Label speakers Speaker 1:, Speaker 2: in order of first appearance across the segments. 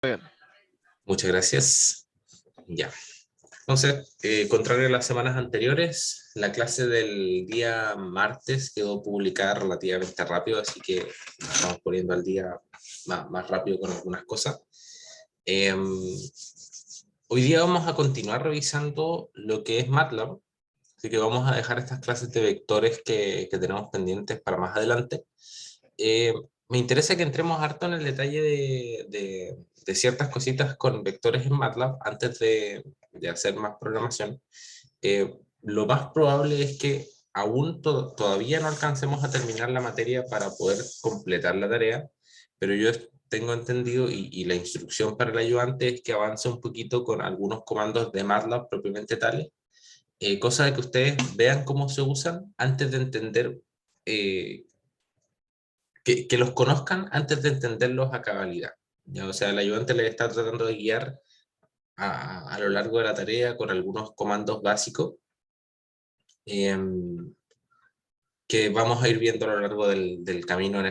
Speaker 1: Bien.
Speaker 2: Muchas gracias. Ya. Entonces, contrario a las semanas anteriores, la clase del día martes quedó publicada relativamente rápido, así que nos estamos poniendo al día más rápido con algunas cosas. Hoy día vamos a continuar revisando lo que es MATLAB, así que vamos a dejar estas clases de vectores que tenemos pendientes para más adelante. Me interesa que entremos harto en el detalle de ciertas cositas con vectores en MATLAB antes de hacer más programación. Lo más probable es que aún todavía no alcancemos a terminar la materia para poder completar la tarea, pero yo tengo entendido y la instrucción para el ayudante es que avance un poquito con algunos comandos de MATLAB propiamente tales, cosa de que ustedes vean cómo se usan antes de entender, eh, que los conozcan antes de entenderlos a cabalidad. ¿Ya? O sea, el ayudante les está tratando de guiar a lo largo de la tarea con algunos comandos básicos, eh, que vamos a ir viendo a lo largo del camino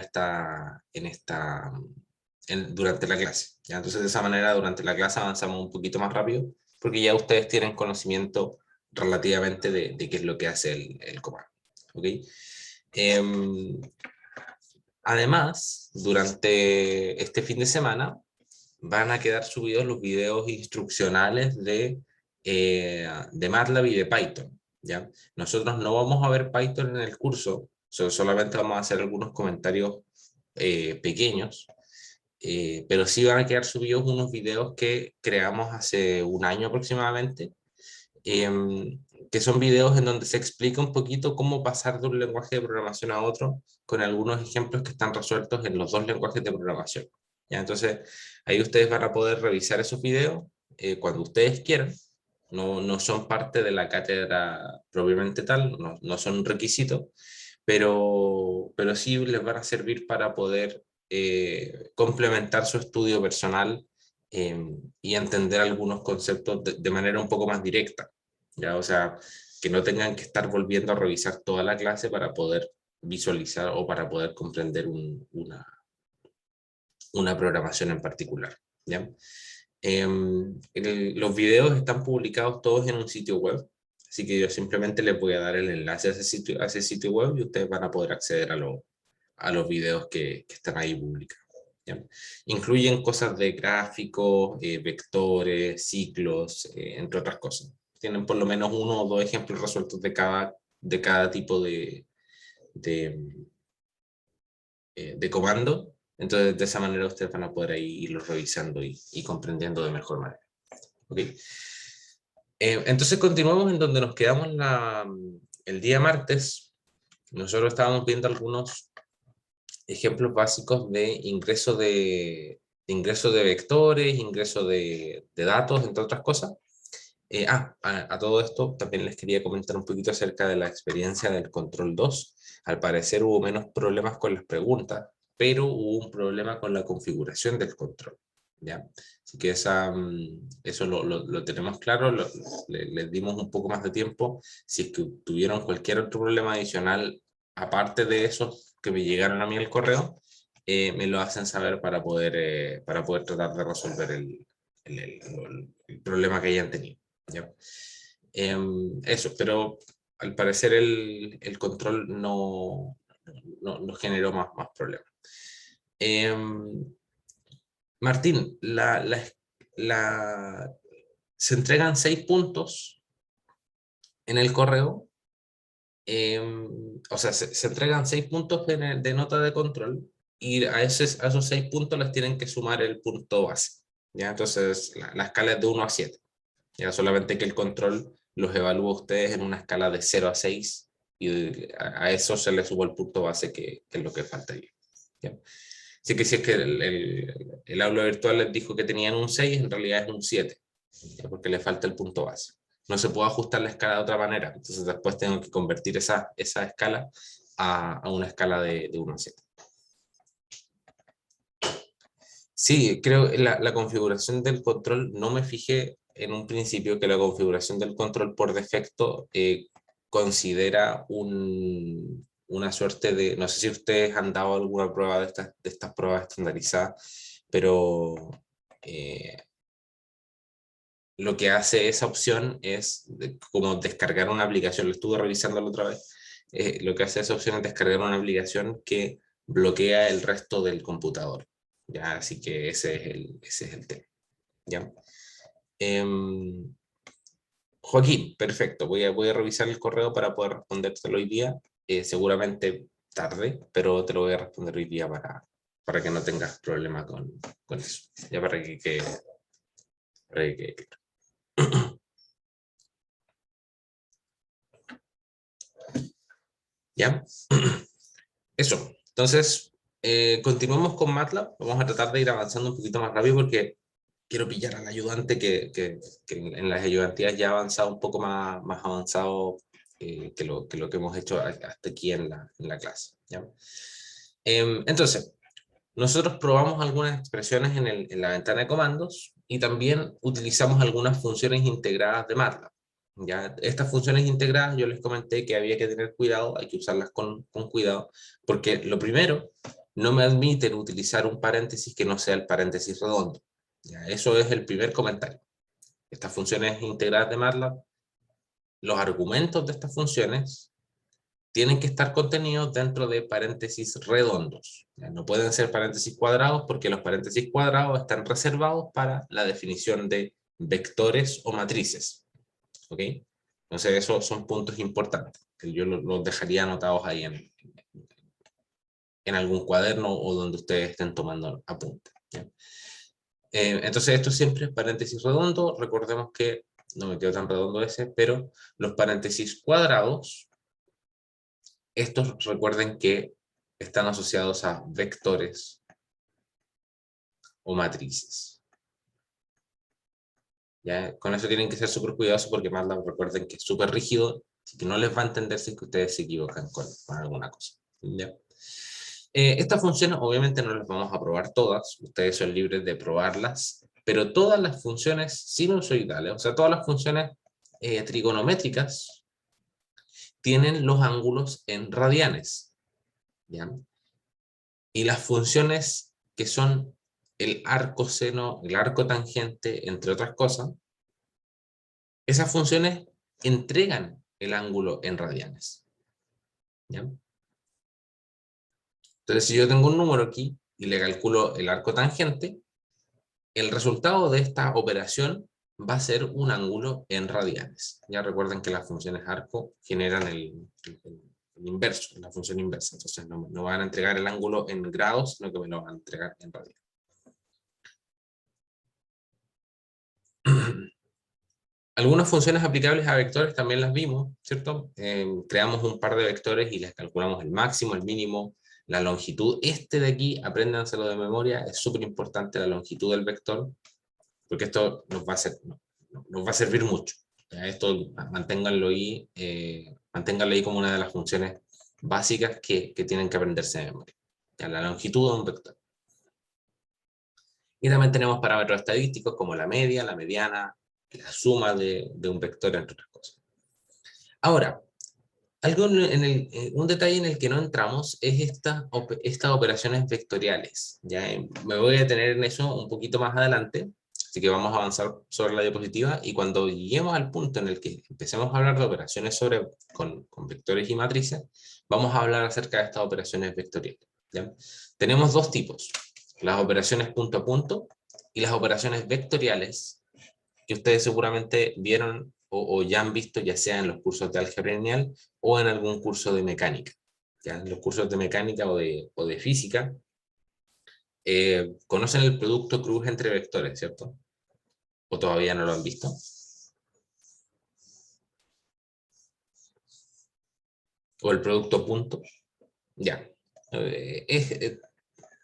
Speaker 2: durante la clase. ¿Ya? Entonces, de esa manera, durante la clase avanzamos un poquito más rápido, porque ya ustedes tienen conocimiento relativamente de qué es lo que hace el comando. ¿Ok? Además, durante este fin de semana van a quedar subidos los videos instruccionales de MATLAB y de Python, ¿ya? Nosotros no vamos a ver Python en el curso, solamente vamos a hacer algunos comentarios pequeños, pero sí van a quedar subidos unos videos que creamos hace un año aproximadamente, que son videos en donde se explica un poquito cómo pasar de un lenguaje de programación a otro, con algunos ejemplos que están resueltos en los dos lenguajes de programación. ¿Ya? Entonces, ahí ustedes van a poder revisar esos videos cuando ustedes quieran. No son parte de la cátedra propiamente tal, no son un requisito, pero sí les van a servir para poder complementar su estudio personal, y entender algunos conceptos de manera un poco más directa. ¿Ya? O sea, que no tengan que estar volviendo a revisar toda la clase para poder visualizar o para poder comprender una programación en particular. ¿Ya? Los videos están publicados todos en un sitio web, así que yo simplemente les voy a dar el enlace a ese sitio web y ustedes van a poder acceder a los videos que están ahí publicados. ¿Ya? Incluyen cosas de gráficos, vectores, ciclos, entre otras cosas. Tienen por lo menos uno o dos ejemplos resueltos de cada tipo de, de comando. Entonces, de esa manera ustedes van a poder ahí irlo revisando y comprendiendo de mejor manera. ¿Okay? Entonces, continuamos en donde nos quedamos el día martes. Nosotros estábamos viendo algunos ejemplos básicos de ingreso de vectores, ingreso de datos, entre otras cosas. A todo esto también les quería comentar un poquito acerca de la experiencia del control 2. Al parecer hubo menos problemas con las preguntas, pero hubo un problema con la configuración del control. ¿Ya? Así que eso lo tenemos claro, les dimos un poco más de tiempo. Si es que tuvieron cualquier otro problema adicional, aparte de esos que me llegaron a mí al correo, me lo hacen saber para poder tratar de resolver el problema que hayan tenido. ¿Ya? Eso, pero al parecer el control no generó más problemas. Martín, se entregan 6 puntos en el correo. O sea, se entregan 6 puntos de nota de control y a esos 6 puntos les tienen que sumar el punto base. ¿Ya? Entonces, la escala es de 1 a 7. Ya, solamente que el control los evalúa ustedes en una escala de 0 a 6 y a eso se le sube el punto base que es lo que faltaría. ¿Ya? Así que si es que el aula virtual les dijo que tenían un 6, en realidad es un 7, ¿ya? Porque le falta el punto base. No se puede ajustar la escala de otra manera, entonces después tengo que convertir esa escala a una escala de 1 a 7. Sí, creo que la configuración del control, no me fijé en un principio que la configuración del control por defecto considera una suerte de, no sé si ustedes han dado alguna prueba de estas pruebas estandarizadas, pero lo que hace esa opción es como descargar una aplicación. Lo estuve revisando la otra vez. Lo que hace esa opción es descargar una aplicación que bloquea el resto del computador. ¿Ya? Así que ese es el tema. ¿Ya? Joaquín, perfecto. Voy a revisar el correo para poder respondértelo hoy día. Seguramente tarde, pero te lo voy a responder hoy día para que no tengas problema con eso. Ya para que ¿Ya? Eso. Entonces, continuamos con MATLAB. Vamos a tratar de ir avanzando un poquito más rápido porque quiero pillar al ayudante que en las ayudantías ya ha avanzado un poco más avanzado que lo que hemos hecho hasta aquí en la clase. ¿Ya? Entonces, nosotros probamos algunas expresiones en la ventana de comandos y también utilizamos algunas funciones integradas de MATLAB. ¿Ya? Estas funciones integradas yo les comenté que había que tener cuidado, hay que usarlas con cuidado, porque lo primero, no me admiten utilizar un paréntesis que no sea el paréntesis redondo. ¿Ya? Eso es el primer comentario. Estas funciones integradas de MATLAB, los argumentos de estas funciones tienen que estar contenidos dentro de paréntesis redondos. ¿Ya? No pueden ser paréntesis cuadrados porque los paréntesis cuadrados están reservados para la definición de vectores o matrices. ¿Ok? Entonces esos son puntos importantes, que yo los dejaría anotados ahí en algún cuaderno o donde ustedes estén tomando apuntes. ¿Ya? Entonces esto siempre es paréntesis redondo. Recordemos que no me quedó tan redondo ese, pero los paréntesis cuadrados, estos recuerden que están asociados a vectores o matrices. ¿Ya? Con eso tienen que ser súper cuidadosos porque MATLAB recuerden que es súper rígido y que no les va a entender si es que ustedes se equivocan con alguna cosa. ¿Ya? Estas funciones obviamente no las vamos a probar todas, ustedes son libres de probarlas, pero todas las funciones sinusoidales, o sea, todas las funciones trigonométricas, tienen los ángulos en radianes. ¿Ya? Y las funciones que son el arco seno, el arco tangente, entre otras cosas, esas funciones entregan el ángulo en radianes. ¿Ya? Entonces, si yo tengo un número aquí y le calculo el arco tangente, el resultado de esta operación va a ser un ángulo en radianes. Ya recuerden que las funciones arco generan el inverso, la función inversa. Entonces no van a entregar el ángulo en grados, sino que me lo van a entregar en radianes. Algunas funciones aplicables a vectores también las vimos, ¿cierto? Creamos un par de vectores y les calculamos el máximo, el mínimo, la longitud. Este de aquí, apréndanselo de memoria, es súper importante la longitud del vector, porque esto nos va a servir mucho. ¿Ya? Esto manténganlo ahí como una de las funciones básicas que tienen que aprenderse de memoria. ¿Ya? La longitud de un vector. Y también tenemos parámetros estadísticos como la media, la mediana, la suma de un vector, entre otras cosas. Ahora, un detalle en el que no entramos es estas operaciones vectoriales. ¿Ya? Me voy a detener en eso un poquito más adelante, así que vamos a avanzar sobre la diapositiva y cuando lleguemos al punto en el que empecemos a hablar de operaciones con vectores y matrices, vamos a hablar acerca de estas operaciones vectoriales. ¿Ya? Tenemos dos tipos, las operaciones punto a punto y las operaciones vectoriales, que ustedes seguramente vieron o ya han visto, ya sea en los cursos de álgebra lineal o en algún curso de mecánica. ¿Ya? En los cursos de mecánica o de física, conocen el producto cruz entre vectores, ¿cierto? ¿O todavía no lo han visto? ¿O el producto punto? Ya.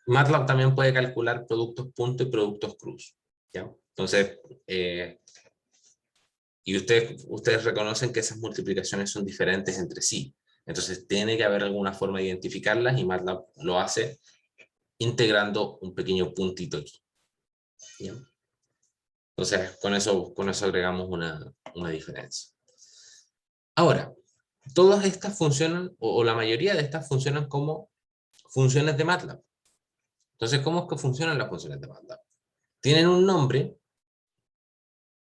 Speaker 2: MATLAB también puede calcular productos punto y productos cruz. ¿Ya? Entonces, y ustedes reconocen que esas multiplicaciones son diferentes entre sí. Entonces tiene que haber alguna forma de identificarlas y MATLAB lo hace integrando un pequeño puntito aquí. ¿Bien? Entonces con eso agregamos una diferencia. Ahora, todas estas funcionan, o la mayoría de estas funcionan como funciones de MATLAB. Entonces, ¿cómo es que funcionan las funciones de MATLAB? tienen un nombre,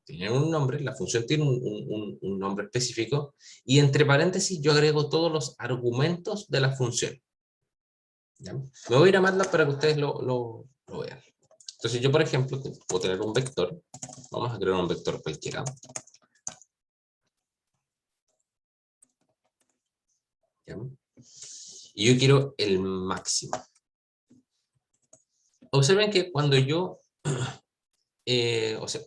Speaker 2: la función tiene un nombre específico, y entre paréntesis yo agrego todos los argumentos de la función. ¿Ya? Me voy a ir a MATLAB para que ustedes lo vean. Entonces yo, por ejemplo, puedo tener un vector. Vamos a crear un vector cualquiera. ¿Ya? Y yo quiero el máximo. Observen que cuando yo... o sea,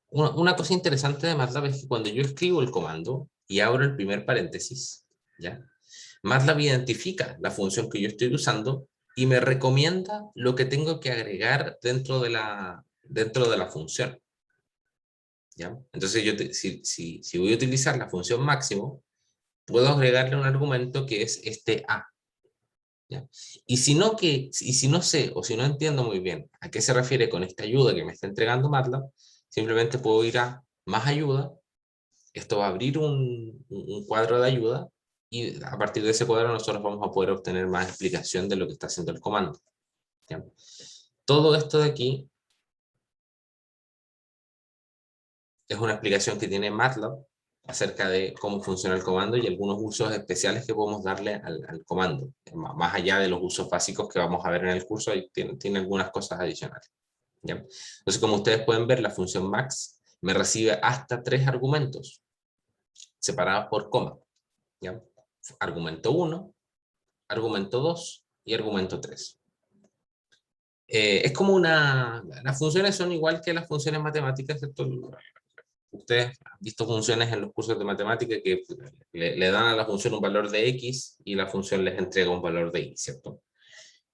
Speaker 2: una cosa interesante de MATLAB es que cuando yo escribo el comando y abro el primer paréntesis, ¿ya? MATLAB identifica la función que yo estoy usando y me recomienda lo que tengo que agregar dentro de la función. ¿Ya? Entonces, si voy a utilizar la función máximo, puedo agregarle un argumento que es este A. ¿Ya? Y si no sé o si no entiendo muy bien a qué se refiere con esta ayuda que me está entregando MATLAB, simplemente puedo ir a más ayuda. Esto va a abrir un cuadro de ayuda y a partir de ese cuadro nosotros vamos a poder obtener más explicación de lo que está haciendo el comando. ¿Ya? Todo esto de aquí es una explicación que tiene MATLAB acerca de cómo funciona el comando y algunos usos especiales que podemos darle al comando. Más allá de los usos básicos que vamos a ver en el curso, tiene algunas cosas adicionales. ¿Ya? Entonces, como ustedes pueden ver, la función max me recibe hasta 3 argumentos separados por coma. ¿Ya? Argumento 1, argumento 2 y argumento 3. Es como las funciones son igual que las funciones matemáticas, ¿cierto? Ustedes han visto funciones en los cursos de matemática que le dan a la función un valor de x y la función les entrega un valor de y, ¿cierto?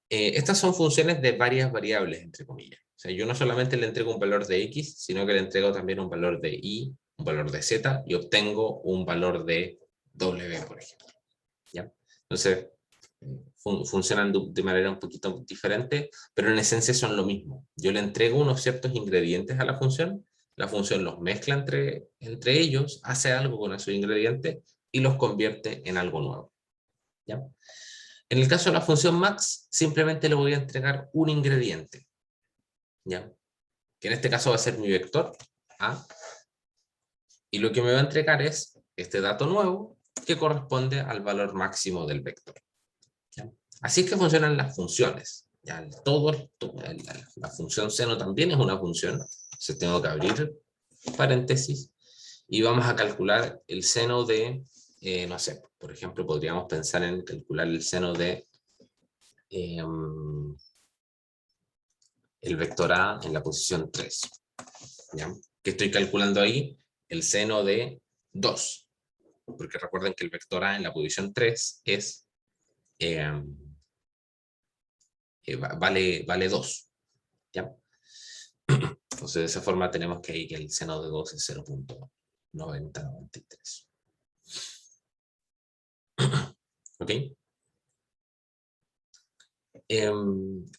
Speaker 2: Estas son funciones de varias variables, entre comillas. O sea, yo no solamente le entrego un valor de x, sino que le entrego también un valor de y, un valor de z, y obtengo un valor de w, por ejemplo. ¿Ya? Entonces, funcionan de manera un poquito diferente, pero en esencia son lo mismo. Yo le entrego unos ciertos ingredientes a la función los mezcla entre ellos, hace algo con esos ingredientes y los convierte en algo nuevo. ¿Ya? En el caso de la función max, simplemente le voy a entregar un ingrediente, ¿ya? Que en este caso va a ser mi vector A, y lo que me va a entregar es este dato nuevo que corresponde al valor máximo del vector. ¿Ya? Así es que funcionan las funciones. ¿Ya? La función seno también es una función. Entonces tengo que abrir paréntesis y vamos a calcular el seno de, no sé, por ejemplo, podríamos pensar en calcular el seno de el vector A en la posición 3. ¿Ya? Que estoy calculando ahí el seno de 2. Porque recuerden que el vector A en la posición 3 es... vale 2. ¿Ya? Entonces, de esa forma tenemos que ahí que el seno de 2 es 0.9093. ¿Ok?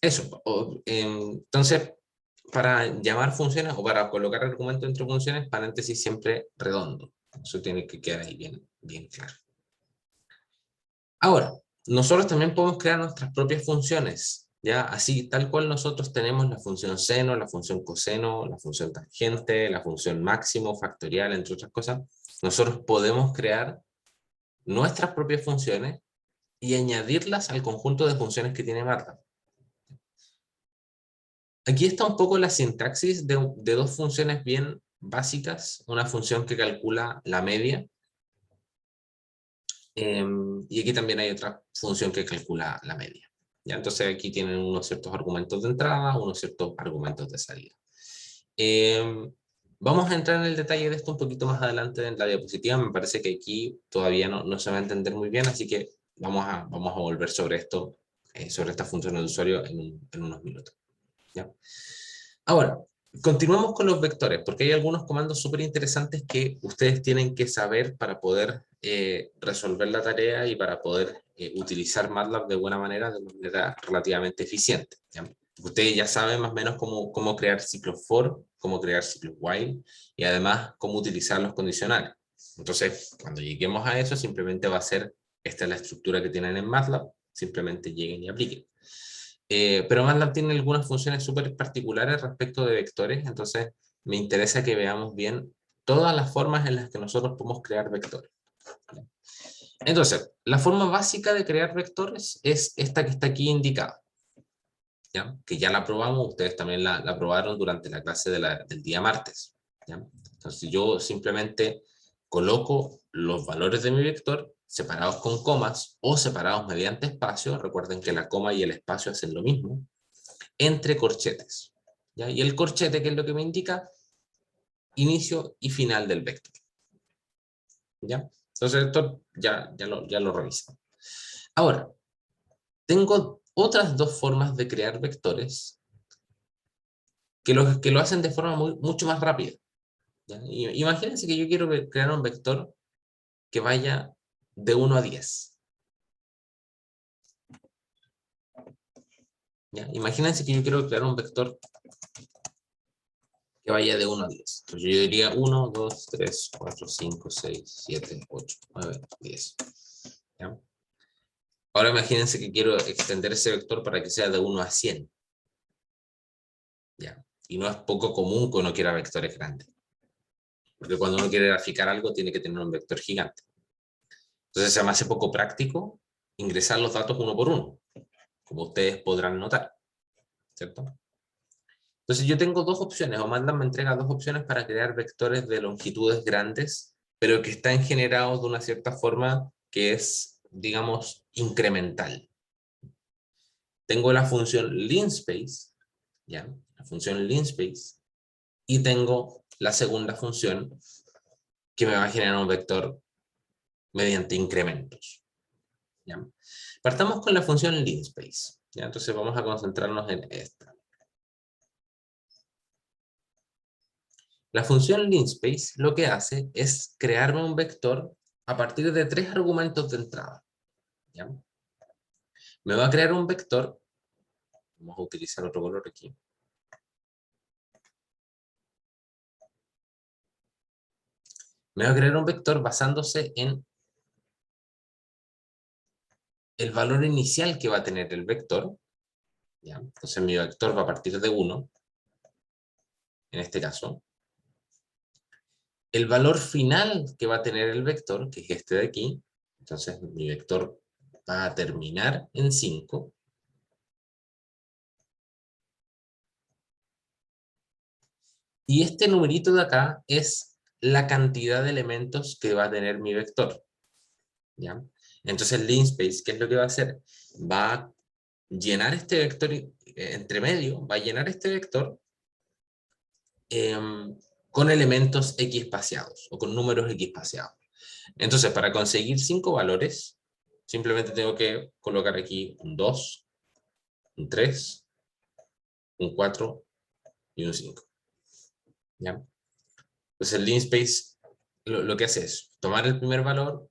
Speaker 2: Eso. Entonces, para llamar funciones o para colocar argumentos entre funciones, paréntesis siempre redondo. Eso tiene que quedar ahí bien, bien claro. Ahora, nosotros también podemos crear nuestras propias funciones. ¿Ya? Así, tal cual nosotros tenemos la función seno, la función coseno, la función tangente, la función máximo, factorial, entre otras cosas, nosotros podemos crear nuestras propias funciones y añadirlas al conjunto de funciones que tiene MATLAB. Aquí está un poco la sintaxis de dos funciones bien básicas, una función que calcula la media, y aquí también hay otra función que calcula la media. ¿Ya? Entonces aquí tienen unos ciertos argumentos de entrada, unos ciertos argumentos de salida. Vamos a entrar en el detalle de esto un poquito más adelante en la diapositiva. Me parece que aquí todavía no se va a entender muy bien, así que vamos a volver sobre esto, sobre esta función de usuario en unos minutos. ¿Ya? Ahora, continuamos con los vectores, porque hay algunos comandos súper interesantes que ustedes tienen que saber para poder resolver la tarea y para poder utilizar MATLAB de buena manera, de manera relativamente eficiente. ¿Ya? Ustedes ya saben más o menos cómo crear ciclos for, cómo crear ciclos while, y además cómo utilizar los condicionales. Entonces, cuando lleguemos a eso, simplemente va a ser, esta es la estructura que tienen en MATLAB, simplemente lleguen y apliquen. Pero MATLAB tiene algunas funciones súper particulares respecto de vectores, entonces me interesa que veamos bien todas las formas en las que nosotros podemos crear vectores. Entonces, la forma básica de crear vectores es esta que está aquí indicada, ¿ya? Que ya la probamos, ustedes también la probaron durante la clase del día martes, ¿ya? Entonces yo simplemente coloco los valores de mi vector separados con comas o separados mediante espacios, recuerden que la coma y el espacio hacen lo mismo, entre corchetes, ¿ya? Y el corchete, ¿qué es lo que me indica? Inicio y final del vector, ¿ya? Entonces esto ya lo revisamos. Ahora, tengo otras dos formas de crear vectores que lo hacen de forma mucho más rápida, ¿ya? Imagínense que yo quiero crear un vector que vaya de 1 a 10. ¿Ya? Imagínense que yo quiero crear un vector que vaya de 1 a 10. Entonces yo diría 1, 2, 3, 4, 5, 6, 7, 8, 9, 10. ¿Ya? Ahora imagínense que quiero extender ese vector para que sea de 1 a 100. ¿Ya? Y no es poco común que uno quiera vectores grandes. Porque cuando uno quiere graficar algo tiene que tener un vector gigante. Entonces se me hace poco práctico ingresar los datos uno por uno, como ustedes podrán notar, ¿cierto? Entonces yo tengo dos opciones, o MATLAB me entrega dos opciones para crear vectores de longitudes grandes, pero que están generados de una cierta forma que es, digamos, incremental. Tengo la función linspace, ¿ya? La función linspace, y tengo la segunda función que me va a generar un vector mediante incrementos, ¿ya? Partamos con la función linspace, ¿ya? Entonces vamos a concentrarnos en esta. La función linspace lo que hace es crearme un vector a partir de 3 argumentos de entrada, ¿ya? Me va a crear un vector, vamos a utilizar otro color aquí. Me va a crear un vector basándose en el valor inicial que va a tener el vector, ¿ya? Entonces mi vector va a partir de 1, en este caso. El valor final que va a tener el vector, que es este de aquí, entonces mi vector va a terminar en 5. Y este numerito de acá es la cantidad de elementos que va a tener mi vector, ¿ya? Entonces el linspace, ¿qué es lo que va a hacer? Va a llenar este vector entre medio, va a llenar este vector con elementos x espaciados o con números x espaciados. Entonces, para conseguir 5 valores, simplemente tengo que colocar aquí un 2, un 3, un 4 y un 5. ¿Ya? Entonces el linspace lo que hace es tomar el primer valor,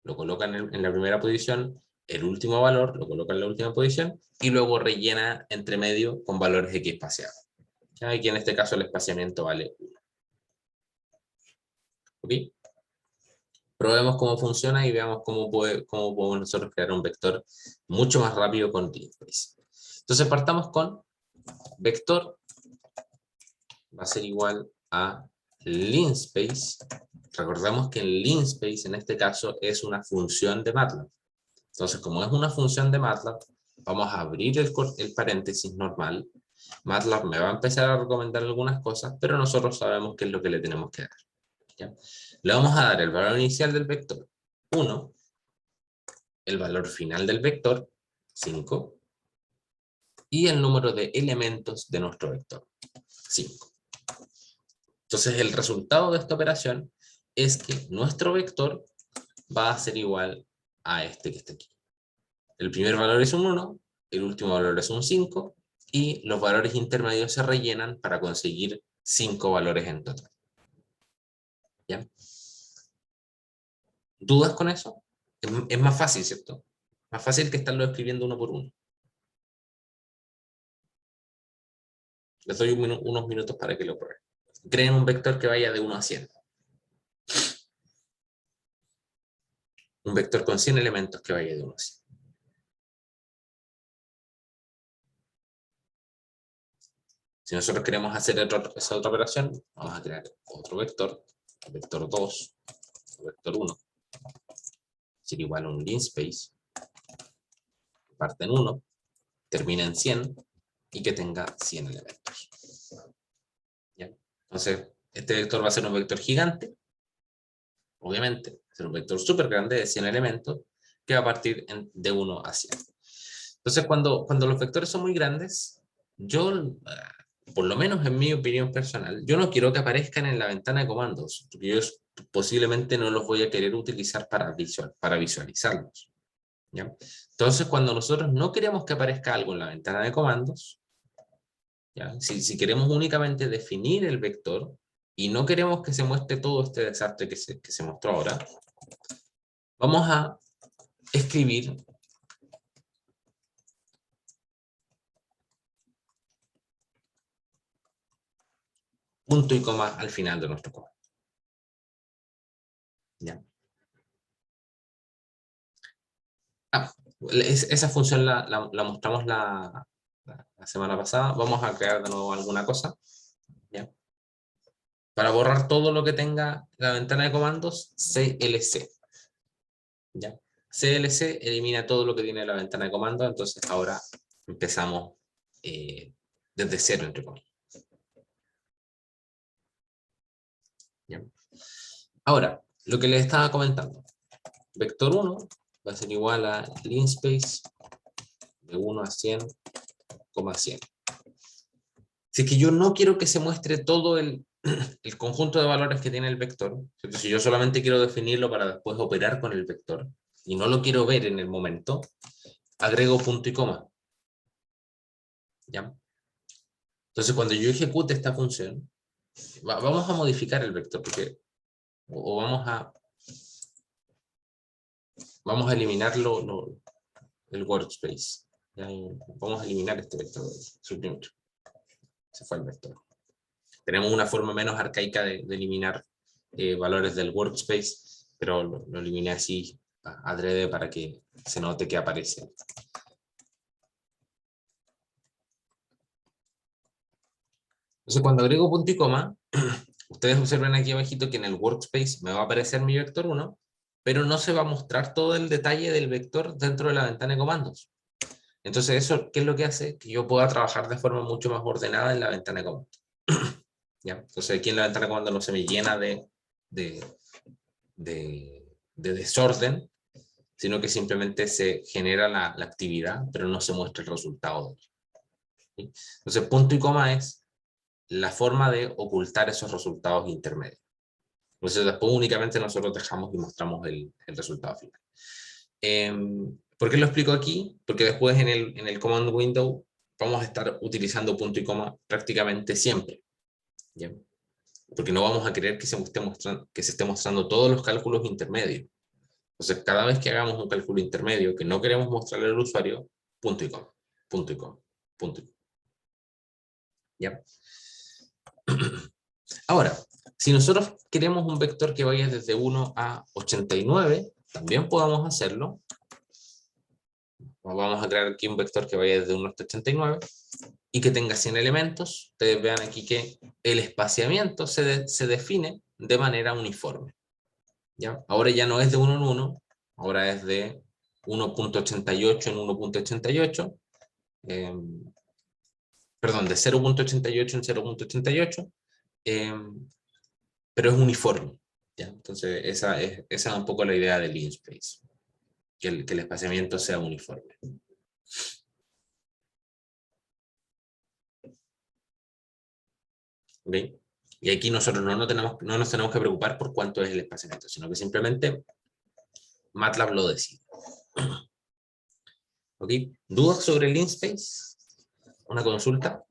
Speaker 2: lo coloca en la primera posición, el último valor lo coloca en la última posición y luego rellena entre medio con valores x espaciados. ¿Ya? Aquí en este caso el espaciamiento vale 1. ¿Ok? Probemos cómo funciona y veamos cómo podemos nosotros crear un vector mucho más rápido con linspace. Entonces partamos con vector va a ser igual a linspace. Recordemos que el linspace en este caso es una función de MATLAB. Entonces, como es una función de MATLAB, vamos a abrir el paréntesis normal. MATLAB me va a empezar a recomendar algunas cosas, pero nosotros sabemos qué es lo que le tenemos que dar, ¿ya? Le vamos a dar el valor inicial del vector 1, el valor final del vector 5 y el número de elementos de nuestro vector 5. Entonces el resultado de esta operación es que nuestro vector va a ser igual a este que está aquí. El primer valor es un 1, el último valor es un 5, y los valores intermedios se rellenan para conseguir 5 valores en total. ¿Ya? ¿Dudas con eso? Es más fácil, ¿cierto? Más fácil que estarlo escribiendo uno por uno. Les doy unos minutos para que lo prueben. Creen un vector que vaya de 1 a 100. Un vector con 100 elementos que vaya de 1 a 100. Si nosotros queremos hacer esa otra operación, vamos a crear otro vector 2, vector 1, será igual a un linspace, parte en 1, termina en 100 y que tenga 100 elementos. ¿Ya? Entonces, este vector va a ser un vector gigante, obviamente, va a ser un vector súper grande de 100 elementos, que va a partir de 1 a 100. Entonces, cuando los vectores son muy grandes, yo, por lo menos en mi opinión personal, yo no quiero que aparezcan en la ventana de comandos, porque yo posiblemente no los voy a querer utilizar para visualizarlos. ¿Ya? Entonces, cuando nosotros no queremos que aparezca algo en la ventana de comandos, ¿ya? Si queremos únicamente definir el vector y no queremos que se muestre todo este desastre que se mostró ahora, vamos a escribir punto y coma al final de nuestro código. ¿Ya? Esa función la mostramos la semana pasada. Vamos a crear de nuevo alguna cosa, ¿ya? Para borrar todo lo que tenga la ventana de comandos, CLC. ¿Ya? CLC elimina todo lo que tiene la ventana de comandos, entonces ahora empezamos desde cero, entre comillas. ¿Ya? Ahora, lo que les estaba comentando. Vector 1 va a ser igual a linspace de 1 a 100, 100. Si es que yo no quiero que se muestre todo el conjunto de valores que tiene el vector, ¿cierto? Si yo solamente quiero definirlo para después operar con el vector, y no lo quiero ver en el momento, agrego punto y coma. ¿Ya? Entonces, cuando yo ejecute esta función, vamos a modificar el vector, porque, o vamos a eliminar el workspace. ¿Ya? Vamos a eliminar este vector, suprimir. Se fue el vector. Tenemos una forma menos arcaica de eliminar valores del workspace, pero lo eliminé así adrede para que se note que aparece. Entonces, cuando agrego punto y coma, ustedes observen aquí abajito que en el workspace me va a aparecer mi vector 1, pero no se va a mostrar todo el detalle del vector dentro de la ventana de comandos. Entonces, ¿eso qué es lo que hace? Que yo pueda trabajar de forma mucho más ordenada en la ventana de comandos. ¿Ya? Entonces, aquí en la ventana de comandos no se me llena de desorden, sino que simplemente se genera la actividad, pero no se muestra el resultado. ¿Sí? Entonces, punto y coma es la forma de ocultar esos resultados intermedios. Entonces, después únicamente nosotros dejamos y mostramos el resultado final. ¿Por qué lo explico aquí? Porque después en el command window vamos a estar utilizando punto y coma prácticamente siempre. ¿Ya? Porque no vamos a querer que se esté mostrando todos los cálculos intermedios. Entonces, cada vez que hagamos un cálculo intermedio que no queremos mostrarle al usuario, punto y coma, punto y coma, punto y coma. ¿Ya? Ahora, si nosotros queremos un vector que vaya desde 1 a 89, también podemos hacerlo. Vamos a crear aquí un vector que vaya desde 1 hasta 89 y que tenga 100 elementos. Ustedes vean aquí que el espaciamiento se define de manera uniforme. ¿Ya? Ahora ya no es de 1 en 1, ahora es de 1.88 en 1.88, perdón, de 0.88 en 0.88, pero es uniforme. ¿Ya? Entonces esa es un poco la idea del linspace, que el espaciamiento sea uniforme. ¿Okay? Y aquí nosotros no nos tenemos que preocupar por cuánto es el espaciamiento, sino que simplemente MATLAB lo decide. ¿Ok? ¿Dudas sobre el linspace? ¿Una consulta?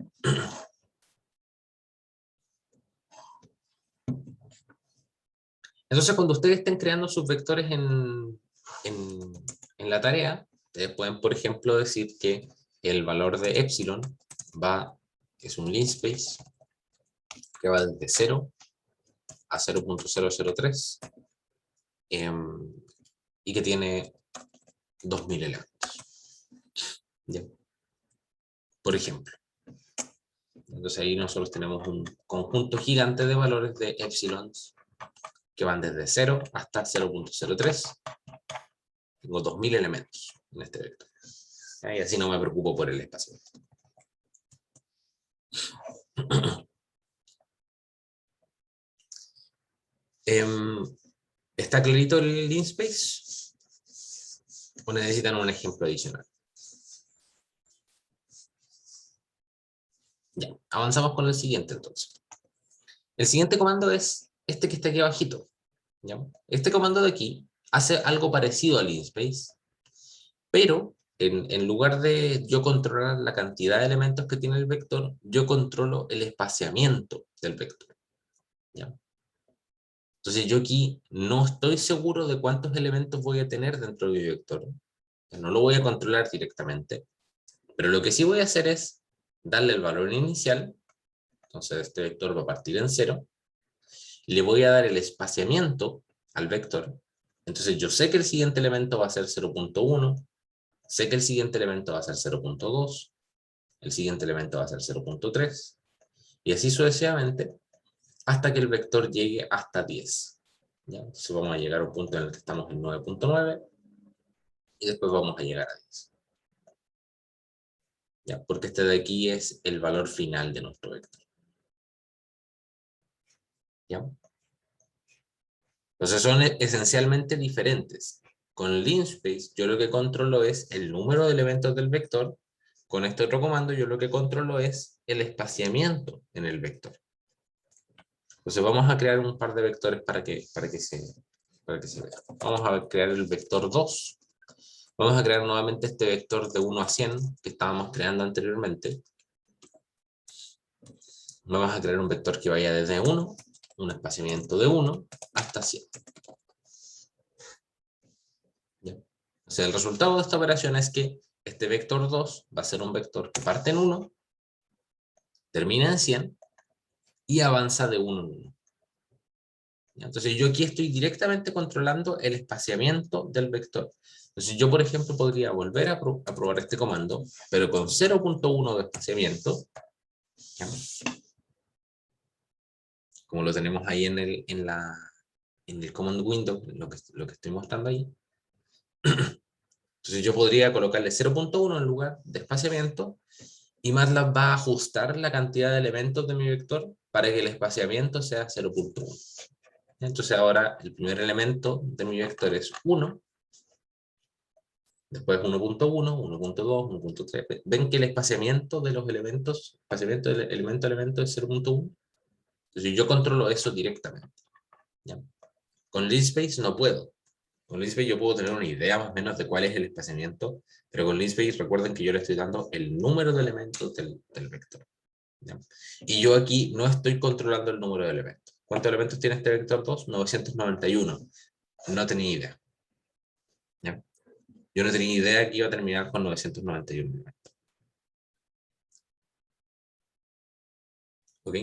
Speaker 2: Entonces, cuando ustedes estén creando sus vectores en la tarea, ustedes pueden, por ejemplo, decir que el valor de epsilon es un linspace que va desde 0 a 0.003 y que tiene 2000 elementos. ¿Ya? Por ejemplo. Entonces ahí nosotros tenemos un conjunto gigante de valores de epsilons que van desde 0 hasta 0.03. Tengo 2000 elementos en este vector. Y así no me preocupo por el espacio. ¿Está clarito el linspace? ¿O necesitan un ejemplo adicional? Ya, avanzamos con el siguiente entonces. El siguiente comando es este que está aquí abajito. ¿Ya? Este comando de aquí hace algo parecido al linspace, pero en lugar de yo controlar la cantidad de elementos que tiene el vector, yo controlo el espaciamiento del vector. ¿Ya? Entonces yo aquí no estoy seguro de cuántos elementos voy a tener dentro de mi vector. No lo voy a controlar directamente, pero lo que sí voy a hacer es darle el valor inicial. Entonces este vector va a partir en 0. Le voy a dar el espaciamiento al vector. Entonces yo sé que el siguiente elemento va a ser 0.1, sé que el siguiente elemento va a ser 0.2, el siguiente elemento va a ser 0.3, y así sucesivamente, hasta que el vector llegue hasta 10. ¿Ya? Entonces vamos a llegar a un punto en el que estamos en 9.9, y después vamos a llegar a 10. ¿Ya? Porque este de aquí es el valor final de nuestro vector. ¿Ya? Entonces son esencialmente diferentes. Con linspace yo lo que controlo es el número de elementos del vector. Con este otro comando yo lo que controlo es el espaciamiento en el vector. Entonces vamos a crear un par de vectores para que se vea. Vamos a crear el vector 2. Vamos a crear nuevamente este vector de 1 a 100 que estábamos creando anteriormente. Vamos a crear un vector que vaya desde 1, un espaciamiento de 1, hasta 100. ¿Ya? O sea, el resultado de esta operación es que este vector 2 va a ser un vector que parte en 1, termina en 100 y avanza de 1 en 1. Entonces yo aquí estoy directamente controlando el espaciamiento del vector. Entonces yo, por ejemplo, podría volver a probar este comando, pero con 0.1 de espaciamiento, ¿ya? Como lo tenemos ahí en el command window, lo que estoy mostrando ahí. Entonces yo podría colocarle 0.1 en lugar de espaciamiento, y MATLAB va a ajustar la cantidad de elementos de mi vector para que el espaciamiento sea 0.1. Entonces ahora el primer elemento de mi vector es 1, después 1.1, 1.2, 1.3. ¿Ven que el espaciamiento de los elementos, espaciamiento del elemento a elemento es 0.1? Entonces yo controlo eso directamente. ¿Ya? Con linspace no puedo. Con linspace yo puedo tener una idea más o menos de cuál es el espaciamiento, pero con linspace recuerden que yo le estoy dando el número de elementos del vector. ¿Ya? Y yo aquí no estoy controlando el número de elementos. ¿Cuántos elementos tiene este vector 2? 991. No tenía idea. ¿Ya? Yo no tenía idea que iba a terminar con 991 elementos. ¿Ok?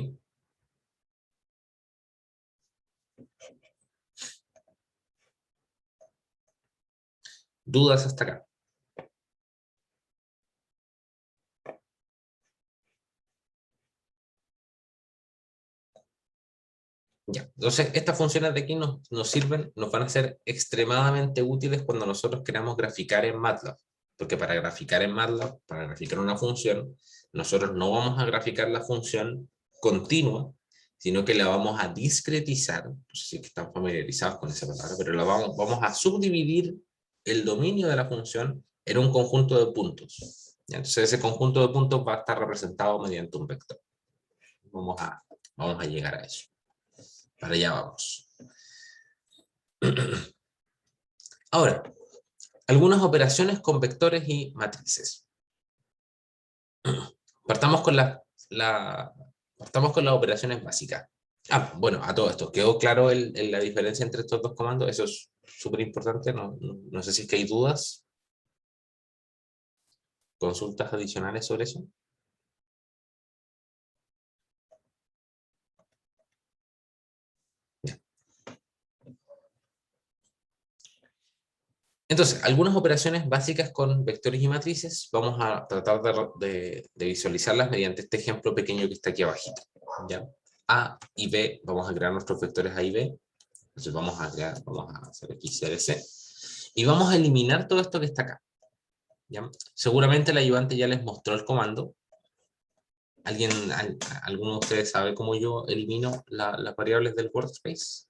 Speaker 2: ¿Dudas hasta acá? Ya. Entonces, estas funciones de aquí nos sirven, nos van a ser extremadamente útiles cuando nosotros queramos graficar en MATLAB. Porque para graficar en MATLAB, para graficar una función, nosotros no vamos a graficar la función continua, sino que la vamos a discretizar. No sé si están familiarizados con esa palabra, pero vamos a subdividir el dominio de la función en un conjunto de puntos. ¿Ya? Entonces, ese conjunto de puntos va a estar representado mediante un vector. Vamos a llegar a eso. Para allá vamos. Ahora, algunas operaciones con vectores y matrices. Partamos con partamos con las operaciones básicas. Bueno, a todo esto, ¿quedó claro la diferencia entre estos dos comandos? Eso es súper importante, no sé si es que hay dudas, consultas adicionales sobre eso. Entonces, algunas operaciones básicas con vectores y matrices, vamos a tratar de visualizarlas mediante este ejemplo pequeño que está aquí abajito. ¿Ya? A y B, vamos a crear nuestros vectores A y B. Entonces vamos a hacer aquí CLC. Y vamos a eliminar todo esto que está acá. ¿Ya? Seguramente el ayudante ya les mostró el comando. ¿Alguno de ustedes sabe cómo yo elimino las variables del workspace?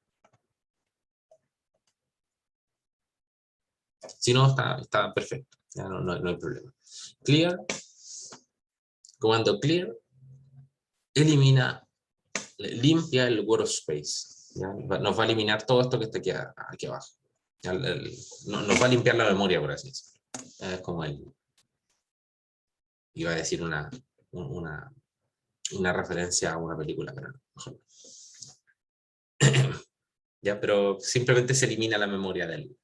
Speaker 2: Si no, está perfecto. Ya no hay problema. Clear, comando clear, elimina, limpia el workspace. ¿Ya? Nos va a eliminar todo esto que está aquí abajo. ¿Ya? Nos va a limpiar la memoria, por así decirlo. Es como iba a decir una referencia a una película, pero no, mejor no. ¿Ya? Pero simplemente se elimina la memoria del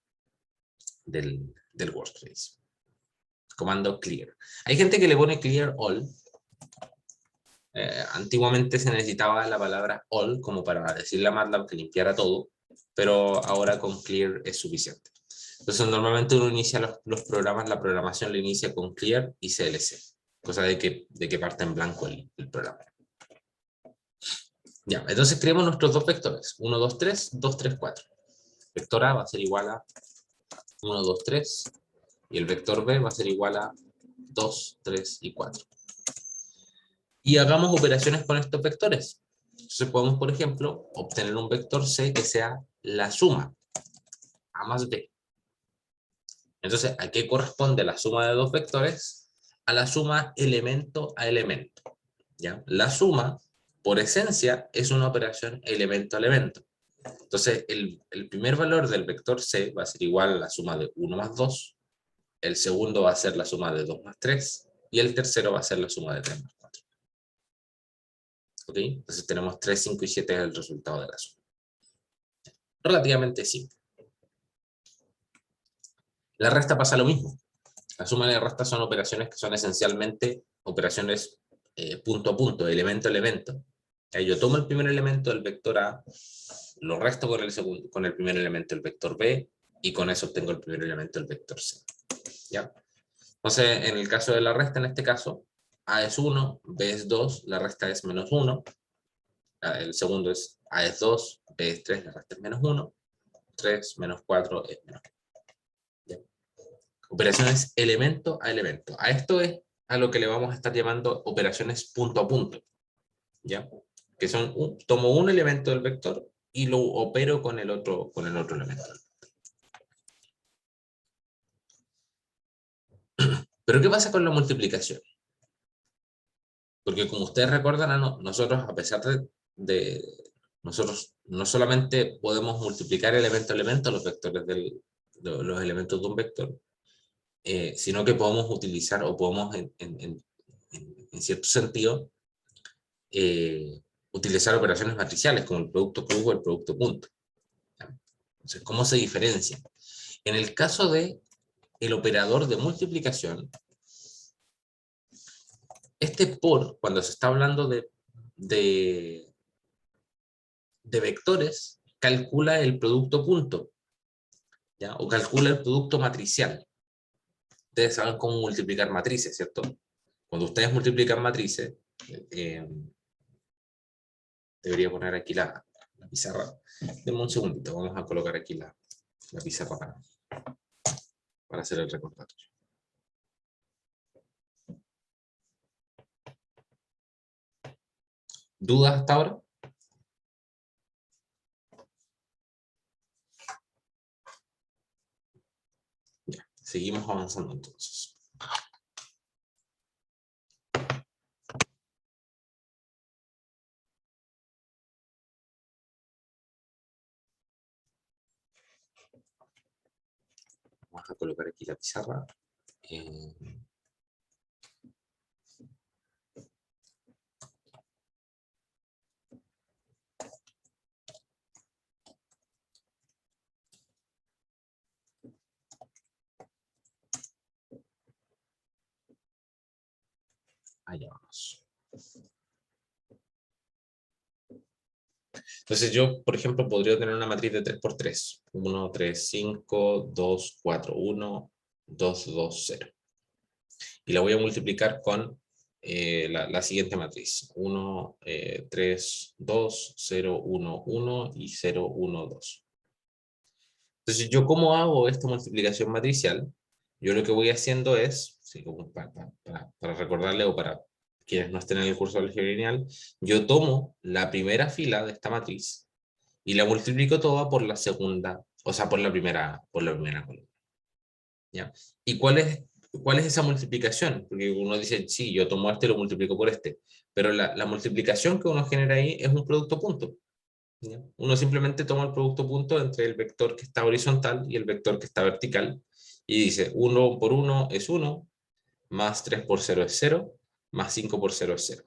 Speaker 2: workspace. Comando clear. Hay gente que le pone clear all. Antiguamente se necesitaba la palabra all como para decirle a MATLAB que limpiara todo, pero ahora con clear es suficiente. Entonces normalmente uno inicia los programas, la programación la inicia con clear y CLC, cosa de que parte en blanco el programa. Ya, entonces creamos nuestros dos vectores, 1, 2, 3, 2, 3, 4. Vector A va a ser igual a 1, 2, 3, y el vector B va a ser igual a 2, 3 y 4. Y hagamos operaciones con estos vectores. Entonces podemos, por ejemplo, obtener un vector C que sea la suma A más B. Entonces, ¿a qué corresponde la suma de dos vectores? A la suma elemento a elemento. ¿Ya? La suma, por esencia, es una operación elemento a elemento. Entonces, el primer valor del vector C va a ser igual a la suma de 1 más 2, el segundo va a ser la suma de 2 más 3, y el tercero va a ser la suma de 3 más 4. ¿Ok? Entonces tenemos 3, 5 y 7 es el resultado de la suma. Relativamente simple. La resta pasa lo mismo. La suma y la resta son operaciones que son esencialmente operaciones punto a punto, elemento a elemento. Yo tomo el primer elemento del vector A, lo resto con el primer elemento del vector B, y con eso obtengo el primer elemento del vector C. ¿Ya? Entonces, en el caso de la resta, en este caso, A es 1, B es 2, la resta es menos 1. El segundo es A es 2, B es 3, la resta es menos 1. 3 menos 4 es menos 1. ¿Ya? Operaciones elemento a elemento. A esto es a lo que le vamos a estar llamando operaciones punto a punto. ¿Ya? Que son, tomo un elemento del vector y lo opero con el otro elemento. Pero ¿qué pasa con la multiplicación? Porque como ustedes recuerdan, nosotros, a pesar de nosotros no solamente podemos multiplicar elemento a elemento los vectores los elementos de un vector, sino que podemos utilizar o podemos en cierto sentido utilizar operaciones matriciales como el producto cruz o el producto punto. Entonces, ¿cómo se diferencia? En el caso de el operador de multiplicación, cuando se está hablando de vectores, calcula el producto punto, ¿ya? O calcula el producto matricial. Ustedes saben cómo multiplicar matrices, ¿cierto? Cuando ustedes multiplican matrices, eh, debería poner aquí la pizarra. Denme un segundito, vamos a colocar aquí la pizarra para hacer el recordatorio. ¿Dudas hasta ahora? Ya, seguimos avanzando entonces. Vamos a colocar aquí la pizarra. Allá vamos. Entonces yo, por ejemplo, podría tener una matriz de 3 por 3. 1, 3, 5, 2, 4, 1, 2, 2, 0. Y la voy a multiplicar con la siguiente matriz. 1, 3, 2, 0, 1, 1 y 0, 1, 2. Entonces, ¿yo cómo hago esta multiplicación matricial? Yo lo que voy haciendo es, sí, como para recordarle o para quienes no estén en el curso de álgebra lineal, yo tomo la primera fila de esta matriz y la multiplico toda por la segunda, o sea, por la primera columna. ¿Ya? ¿Y cuál es esa multiplicación? Porque uno dice, sí, yo tomo este y lo multiplico por este, pero la multiplicación que uno genera ahí es un producto punto. ¿Ya? Uno simplemente toma el producto punto entre el vector que está horizontal y el vector que está vertical y dice 1 por 1 es 1, más 3 por 0 es 0, más 5 por 0 es 0.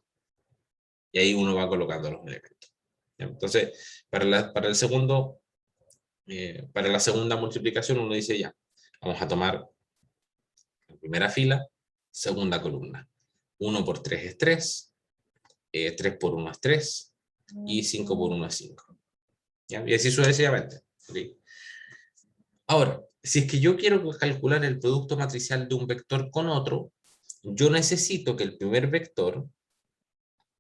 Speaker 2: Y ahí uno va colocando los elementos. ¿Ya? Entonces, para la segunda multiplicación uno dice ya, vamos a tomar la primera fila, segunda columna. 1 por 3 es 3, 3 por 1 es 3 y 5 por 1 es 5. ¿Ya? Y así sucesivamente. ¿Sí? Ahora, si es que yo quiero calcular el producto matricial de un vector con otro, yo necesito que el primer vector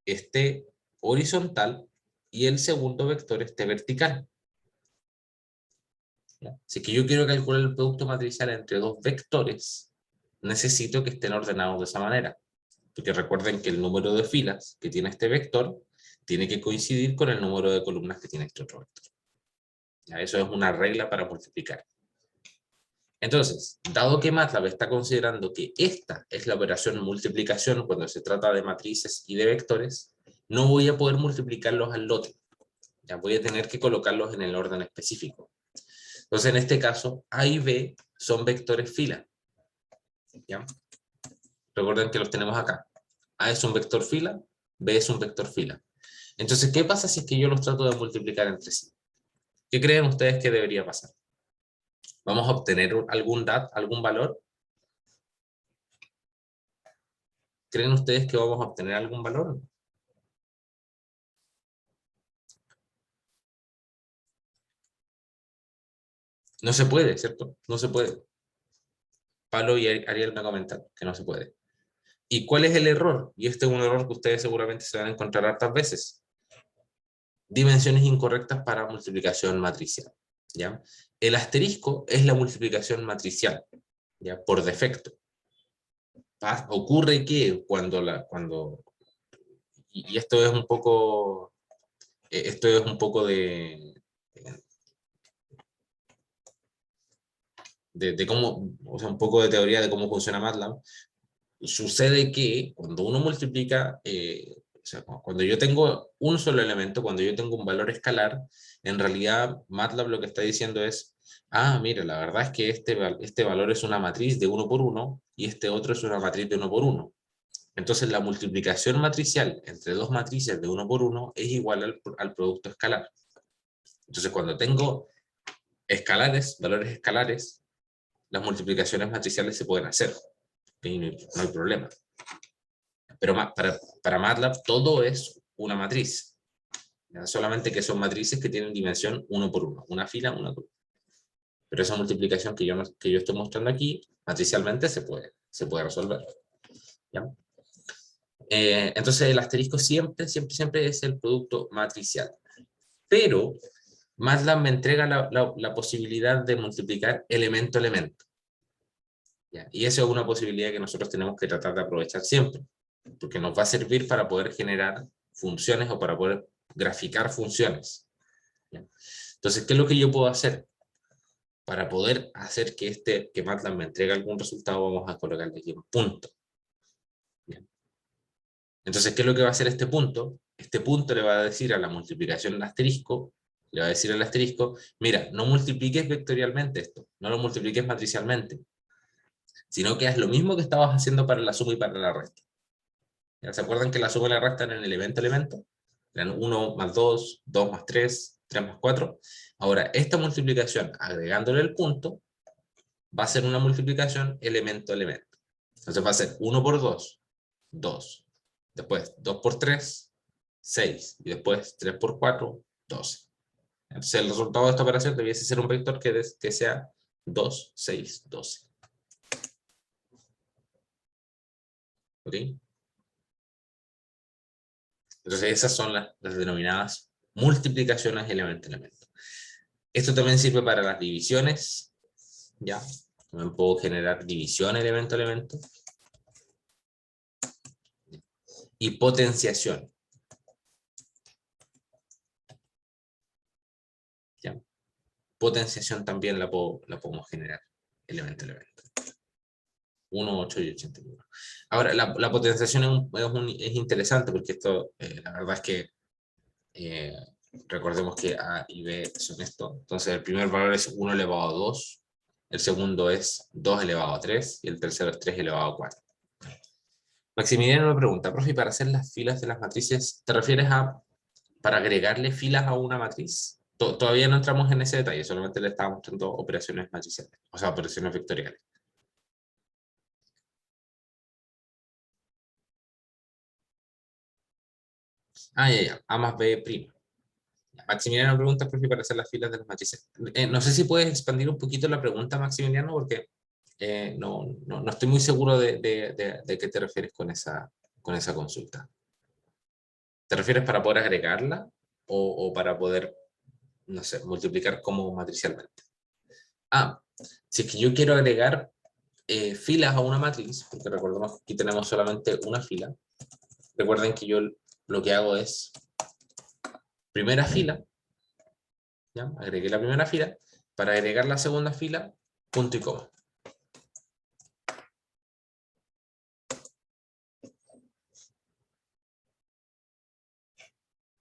Speaker 2: esté horizontal y el segundo vector esté vertical. ¿Ya? Si es que yo quiero calcular el producto matricial entre dos vectores, necesito que estén ordenados de esa manera. Porque recuerden que el número de filas que tiene este vector tiene que coincidir con el número de columnas que tiene este otro vector. ¿Ya? Eso es una regla para multiplicar. Entonces, dado que MATLAB está considerando que esta es la operación multiplicación cuando se trata de matrices y de vectores, no voy a poder multiplicarlos al lote. Ya voy a tener que colocarlos en el orden específico. Entonces, en este caso, A y B son vectores fila. ¿Ya? Recuerden que los tenemos acá. A es un vector fila, B es un vector fila. Entonces, ¿qué pasa si es que yo los trato de multiplicar entre sí? ¿Qué creen ustedes que debería pasar? ¿Vamos a obtener algún valor? ¿Creen ustedes que vamos a obtener algún valor? No se puede, ¿cierto? No se puede. Pablo y Ariel me comentan que no se puede. ¿Y cuál es el error? Y este es un error que ustedes seguramente se van a encontrar hartas veces. Dimensiones incorrectas para multiplicación matricial. ¿Ya? El asterisco es la multiplicación matricial, ¿ya? Por defecto. Ocurre que y esto es un poco de cómo, o sea, un poco de teoría de cómo funciona MATLAB. Sucede que cuando uno multiplica, o sea, cuando yo tengo un solo elemento, cuando yo tengo un valor escalar, en realidad MATLAB lo que está diciendo es, mira, la verdad es que este valor es una matriz de 1 por 1 y este otro es una matriz de 1 por 1. Entonces la multiplicación matricial entre dos matrices de 1 por 1 es igual al producto escalar. Entonces cuando tengo escalares, valores escalares, las multiplicaciones matriciales se pueden hacer. Y no hay problema. Pero para MATLAB todo es una matriz. ¿Ya? Solamente que son matrices que tienen dimensión 1 por 1. Una fila, una columna. Pero esa multiplicación que yo estoy mostrando aquí, matricialmente se puede resolver. ¿Ya? Entonces el asterisco siempre es el producto matricial. Pero MATLAB me entrega la posibilidad de multiplicar elemento a elemento. ¿Ya? Y eso es una posibilidad que nosotros tenemos que tratar de aprovechar siempre, porque nos va a servir para poder generar funciones o para poder graficar funciones. ¿Ya? Entonces, ¿qué es lo que yo puedo hacer? Para poder hacer que MATLAB me entregue algún resultado, vamos a colocarle aquí un punto. ¿Ya? Entonces, ¿qué es lo que va a hacer este punto? Este punto le va a decir a la multiplicación al asterisco, le va a decir al asterisco, mira, no multipliques vectorialmente esto, no lo multipliques matricialmente, sino que haz lo mismo que estabas haciendo para la suma y para la resta. ¿Ya? ¿Se acuerdan que la suma y la resta eran elemento-elemento? Eran 1 más 2, 2 más 3, 3 más 4. Ahora, esta multiplicación, agregándole el punto, va a ser una multiplicación elemento-elemento. Entonces va a ser 1 por 2, 2. Después 2 por 3, 6. Y después 3 por 4, 12. Entonces el resultado de esta operación debiese ser un vector que sea 2, 6, 12. ¿Ok? Entonces esas son las denominadas multiplicaciones elemento-elemento. Esto también sirve para las divisiones, ¿ya? También puedo generar división elemento-elemento. Y potenciación. ¿Ya? Potenciación también la podemos generar elemento-elemento. 1, 8 y 81. Ahora, la potenciación es interesante porque esto, la verdad es que recordemos que A y B son esto. Entonces el primer valor es 1 elevado a 2, el segundo es 2 elevado a 3 y el tercero es 3 elevado a 4. Maximiliano me pregunta, profe, para hacer las filas de las matrices, ¿te refieres a para agregarle filas a una matriz? Todavía no entramos en ese detalle, solamente le estaba mostrando operaciones matriciales, o sea, operaciones vectoriales. Ah, ya. A más B prima. Maximiliano me pregunta, profe, para hacer las filas de las matrices. No sé si puedes expandir un poquito la pregunta, Maximiliano, porque no estoy muy seguro de qué te refieres con esa consulta. ¿Te refieres para poder agregarla o para poder, no sé, multiplicar como matricialmente? Ah, si es que yo quiero agregar filas a una matriz, porque recordemos que aquí tenemos solamente una fila. Recuerden que yo lo que hago es primera fila, ¿ya? Agregué la primera fila, para agregar la segunda fila, punto y coma.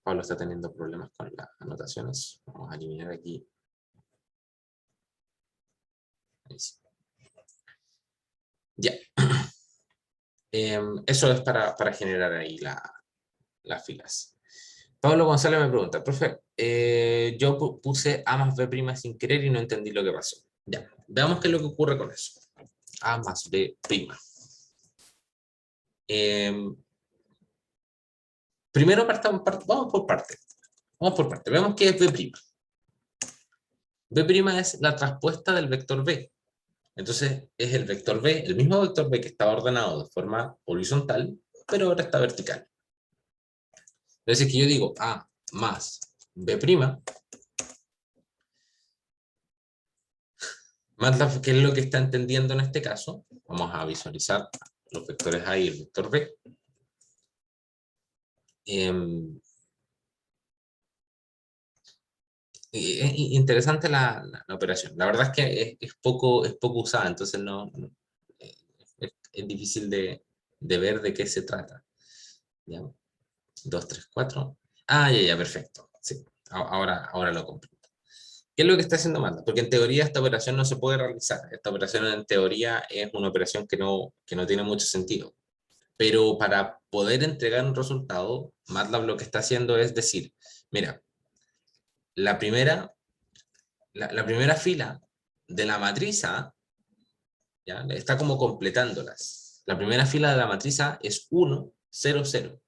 Speaker 2: Pablo está teniendo problemas con las anotaciones. Vamos a eliminar aquí. Ahí sí. Ya. Eso es para generar ahí las filas. Pablo González me pregunta, profe, yo puse A más B' sin querer y no entendí lo que pasó. Ya, veamos qué es lo que ocurre con eso. A más B'. Primero vamos por parte. Vamos por parte. Veamos qué es B'. B' es la traspuesta del vector B. Entonces es el vector B, el mismo vector B que estaba ordenado de forma horizontal, pero ahora está vertical. Entonces que yo digo A más B', MATLAB, ¿qué es lo que está entendiendo en este caso? Vamos a visualizar los vectores A y el vector B. Interesante la operación. La verdad es que es poco usada, entonces es difícil de ver de qué se trata. ¿Ya? 2, 3, 4. Ah, ya, perfecto. Sí, ahora lo comprendo. ¿Qué es lo que está haciendo MATLAB? Porque en teoría esta operación no se puede realizar. Esta operación en teoría es una operación que no tiene mucho sentido. Pero para poder entregar un resultado, MATLAB lo que está haciendo es decir, mira, la primera fila de la matriz A, ¿ya? Está como completándolas. La primera fila de la matriz A es 1, 0, 0.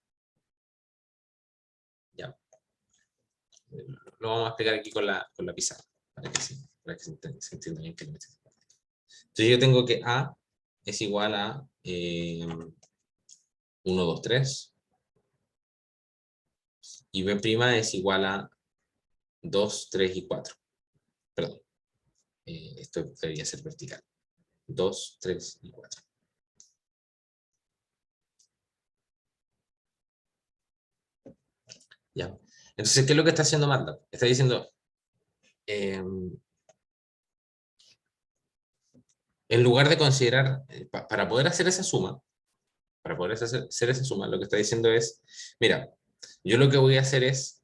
Speaker 2: ¿Ya? Lo vamos a explicar aquí con la pizarra, para que se entienda bien qué es lo que se trata. Entonces yo tengo que A es igual a 1, 2, 3, y B' es igual a 2, 3 y 4. Perdón, esto debería ser vertical. 2, 3 y 4. ¿Ya? Entonces, ¿qué es lo que está haciendo MATLAB? Está diciendo, en lugar de considerar, para poder hacer esa suma, lo que está diciendo es, mira, yo lo que voy a hacer es,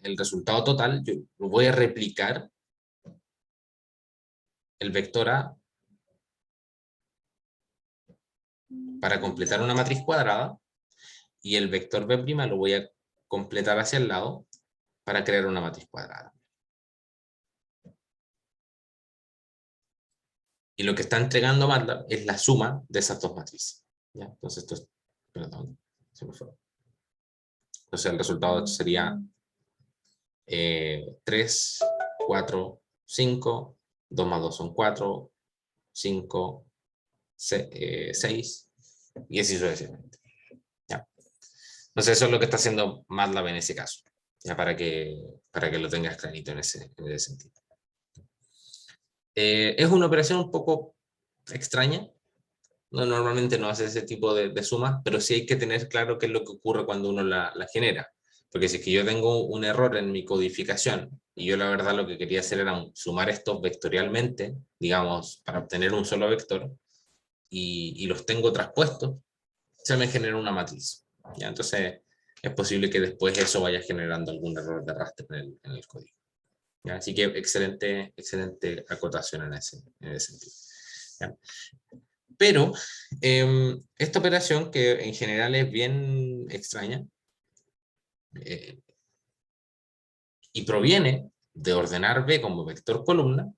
Speaker 2: el resultado total, yo lo voy a replicar el vector A para completar una matriz cuadrada, y el vector B' lo voy a completar hacia el lado para crear una matriz cuadrada. Y lo que está entregando MATLAB es la suma de esas dos matrices. ¿Ya? Entonces esto es, perdón, se me fue. Entonces el resultado sería 3, 4, 5, 2 más 2 son 4, 5, 6, y así sucesivamente. ¿Ya? Entonces eso es lo que está haciendo MATLAB en ese caso, ya para que lo tengas clarito en ese sentido. Es una operación un poco extraña. Normalmente no hace ese tipo de sumas, pero sí hay que tener claro qué es lo que ocurre cuando uno la genera. Porque si es que yo tengo un error en mi codificación, y yo la verdad lo que quería hacer era sumar estos vectorialmente, digamos, para obtener un solo vector, y los tengo traspuestos, se me genera una matriz. ¿Ya? Entonces es posible que después eso vaya generando algún error de arrastre en el código. ¿Ya? Así que excelente acotación en ese sentido. ¿Ya? Pero esta operación, que en general es bien extraña, y proviene de ordenar B como vector columna,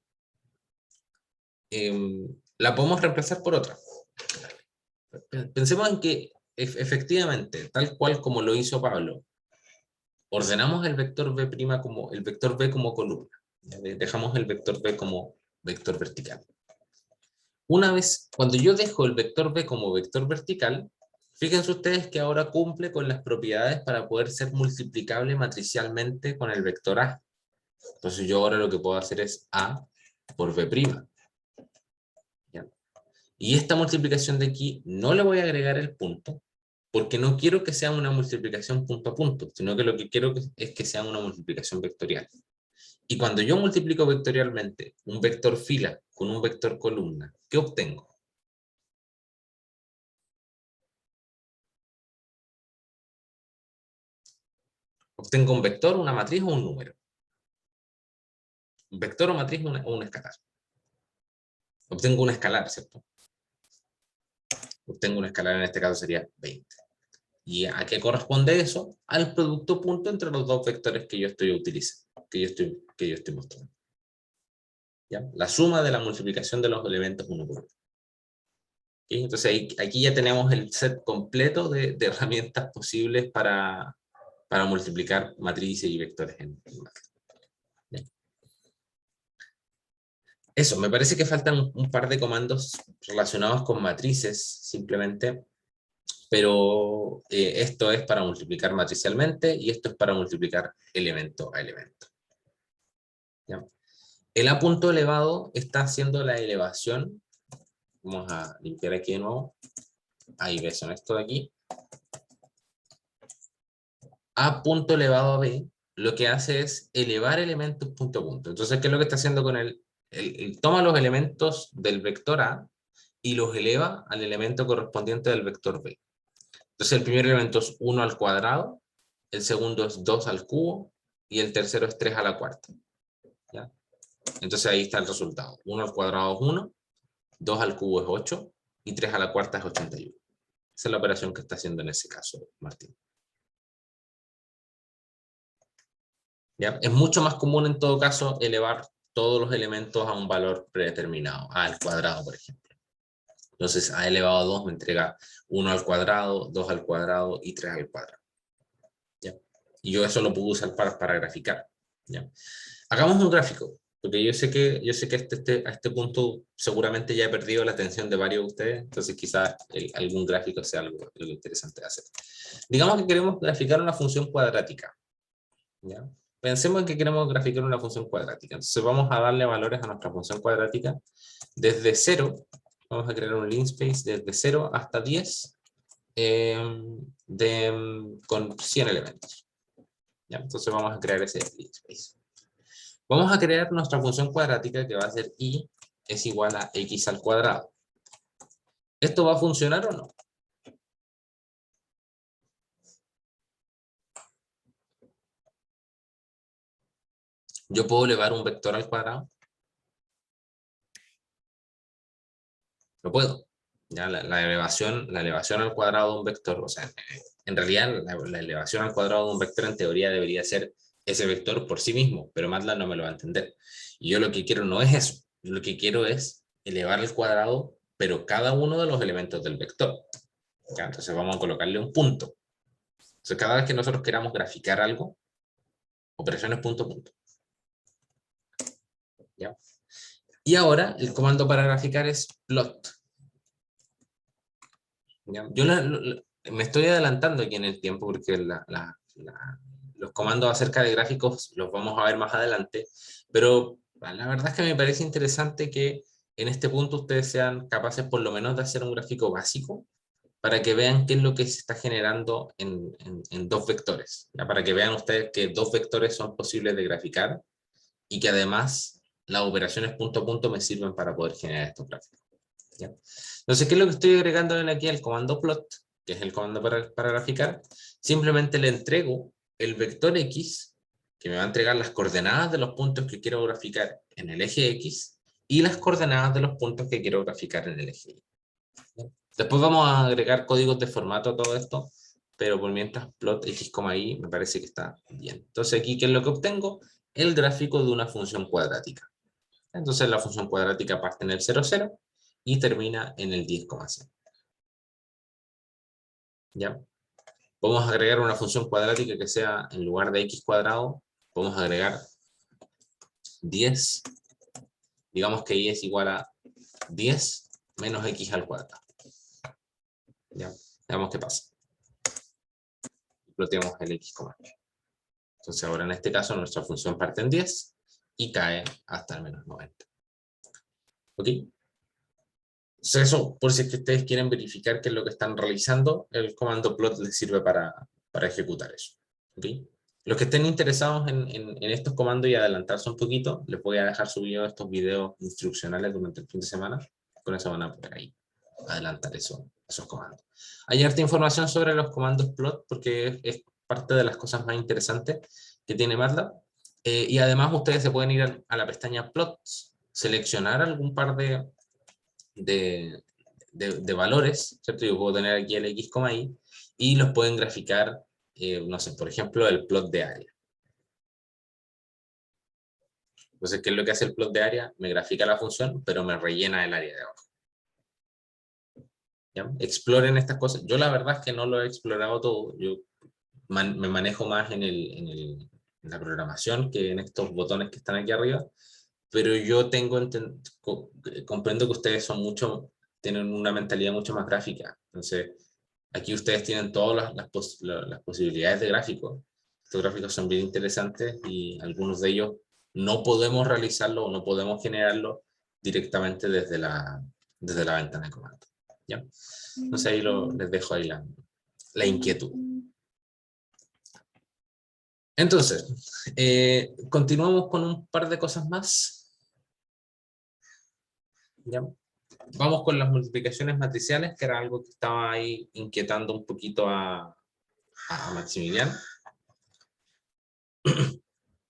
Speaker 2: la podemos reemplazar por otra. Pensemos en que efectivamente, tal cual como lo hizo Pablo, ordenamos el vector B' como el vector B como columna. Dejamos el vector B como vector vertical. Una vez, cuando yo dejo el vector B como vector vertical, fíjense ustedes que ahora cumple con las propiedades para poder ser multiplicable matricialmente con el vector A. Entonces yo ahora lo que puedo hacer es A por B'. ¿Ya? Y esta multiplicación de aquí no le voy a agregar el punto, porque no quiero que sea una multiplicación punto a punto, sino que lo que quiero es que sea una multiplicación vectorial. Y cuando yo multiplico vectorialmente un vector fila con un vector columna, ¿qué obtengo? Obtengo un vector, una matriz o un número. Un vector o matriz o un escalar. Obtengo un escalar, ¿cierto? Obtengo un escalar, en este caso sería 20. ¿Y a qué corresponde eso? Al producto punto entre los dos vectores que yo estoy utilizando, que yo estoy mostrando. ¿Ya? La suma de la multiplicación de los elementos uno por uno. ¿Okay? Entonces aquí ya tenemos el set completo de herramientas posibles para multiplicar matrices y vectores en MATLAB. Eso, me parece que faltan un par de comandos relacionados con matrices, simplemente, pero esto es para multiplicar matricialmente y esto es para multiplicar elemento a elemento. ¿Ya? El A punto elevado está haciendo la elevación. Vamos a limpiar aquí de nuevo. Ahí ves, son esto de aquí. A punto elevado a B, lo que hace es elevar elementos punto a punto. Entonces, ¿qué es lo que está haciendo con él? Él toma los elementos del vector A y los eleva al elemento correspondiente del vector B. Entonces, el primer elemento es 1 al cuadrado, el segundo es 2 al cubo, y el tercero es 3 a la cuarta. ¿Ya? Entonces, ahí está el resultado. 1 al cuadrado es 1, 2 al cubo es 8, y 3 a la cuarta es 81. Esa es la operación que está haciendo en ese caso, Martín. ¿Ya? Es mucho más común en todo caso elevar todos los elementos a un valor predeterminado, a al cuadrado, por ejemplo. Entonces, a elevado a 2 me entrega 1 al cuadrado, 2 al cuadrado y 3 al cuadrado. ¿Ya? Y yo eso lo puedo usar para graficar. ¿Ya? Hagamos un gráfico, porque yo sé que a este punto seguramente ya he perdido la atención de varios de ustedes, entonces quizás algún gráfico sea algo interesante de hacer. Digamos que queremos graficar una función cuadrática. ¿Ya? Pensemos en que queremos graficar una función cuadrática. Entonces vamos a darle valores a nuestra función cuadrática desde 0. Vamos a crear un linspace desde 0 hasta 10 con 100 elementos. ¿Ya? Entonces vamos a crear ese linspace. Vamos a crear nuestra función cuadrática que va a ser y es igual a x al cuadrado. ¿Esto va a funcionar o no? ¿Yo puedo elevar un vector al cuadrado? No puedo. ¿Ya? La elevación al cuadrado de un vector, o sea, en realidad la elevación al cuadrado de un vector en teoría debería ser ese vector por sí mismo, pero MATLAB no me lo va a entender. Y yo lo que quiero no es eso, yo lo que quiero es elevar al cuadrado, pero cada uno de los elementos del vector. ¿Ya? Entonces vamos a colocarle un punto. Entonces, cada vez que nosotros queramos graficar algo, operaciones punto punto. ¿Ya? Y ahora el comando para graficar es plot. ¿Ya? Yo me estoy adelantando aquí en el tiempo porque los comandos acerca de gráficos los vamos a ver más adelante, pero la verdad es que me parece interesante que en este punto ustedes sean capaces por lo menos de hacer un gráfico básico para que vean qué es lo que se está generando en dos vectores, ¿ya? Para que vean ustedes que dos vectores son posibles de graficar y que además las operaciones punto a punto me sirven para poder generar estos gráficos, ¿ya? Entonces, ¿qué es lo que estoy agregando aquí al comando plot, que es el comando para graficar? Simplemente le entrego el vector X, que me va a entregar las coordenadas de los puntos que quiero graficar en el eje X, y las coordenadas de los puntos que quiero graficar en el eje Y. Después vamos a agregar códigos de formato a todo esto, pero por mientras plot x, y me parece que está bien. Entonces aquí, ¿qué es lo que obtengo? El gráfico de una función cuadrática. Entonces la función cuadrática parte en el 0, 0 y termina en el 10,0. ¿Ya? Vamos a agregar una función cuadrática que sea, en lugar de x cuadrado, vamos a agregar 10. Digamos que y es igual a 10 menos x al cuadrado. ¿Ya? Veamos qué pasa. Ploteamos el x, entonces ahora en este caso nuestra función parte en 10 y cae hasta el menos 90. ¿Ok? Entonces eso, por si es que ustedes quieren verificar qué es lo que están realizando, el comando plot les sirve para ejecutar eso. ¿Ok? Los que estén interesados en estos comandos y adelantarse un poquito, les voy a dejar subidos estos videos instruccionales durante el fin de semana. Con eso van a poder ahí adelantar esos comandos. Hay harta información sobre los comandos plot porque es parte de las cosas más interesantes que tiene MATLAB. Y además ustedes se pueden ir a la pestaña plots, seleccionar algún par de valores, ¿cierto? Yo puedo tener aquí el x, y, y los pueden graficar, no sé, por ejemplo, el plot de área. Entonces, ¿qué es lo que hace el plot de área? Me grafica la función, pero me rellena el área de abajo. ¿Ya? Exploren estas cosas. Yo la verdad es que no lo he explorado todo. Yo me manejo más en la programación que en estos botones que están aquí arriba, pero yo comprendo que ustedes tienen una mentalidad mucho más gráfica. Entonces, aquí ustedes tienen todas las posibilidades de gráficos. Estos gráficos son bien interesantes y algunos de ellos no podemos realizarlo o no podemos generarlo directamente desde la ventana de comando. ¿Ya? Entonces ahí les dejo ahí la inquietud. Entonces, continuamos con un par de cosas más. ¿Ya? Vamos con las multiplicaciones matriciales, que era algo que estaba ahí inquietando un poquito a Maximiliano.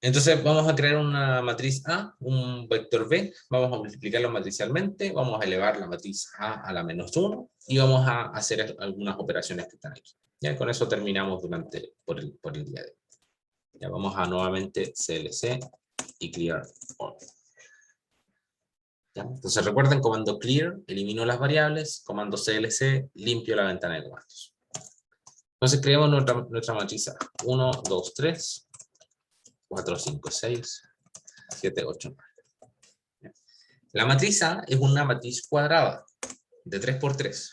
Speaker 2: Entonces vamos a crear una matriz A, un vector B, vamos a multiplicarlo matricialmente, vamos a elevar la matriz A a la menos 1 y vamos a hacer algunas operaciones que están aquí. Ya con eso terminamos por el día de hoy. Ya vamos a nuevamente CLC y clear all. ¿Ya? Entonces recuerden, comando clear, elimino las variables, comando CLC, limpio la ventana de comandos. Entonces creamos nuestra matriz A. 1, 2, 3, 4, 5, 6, 7, 8, 9. La matriz A es una matriz cuadrada de 3 por 3.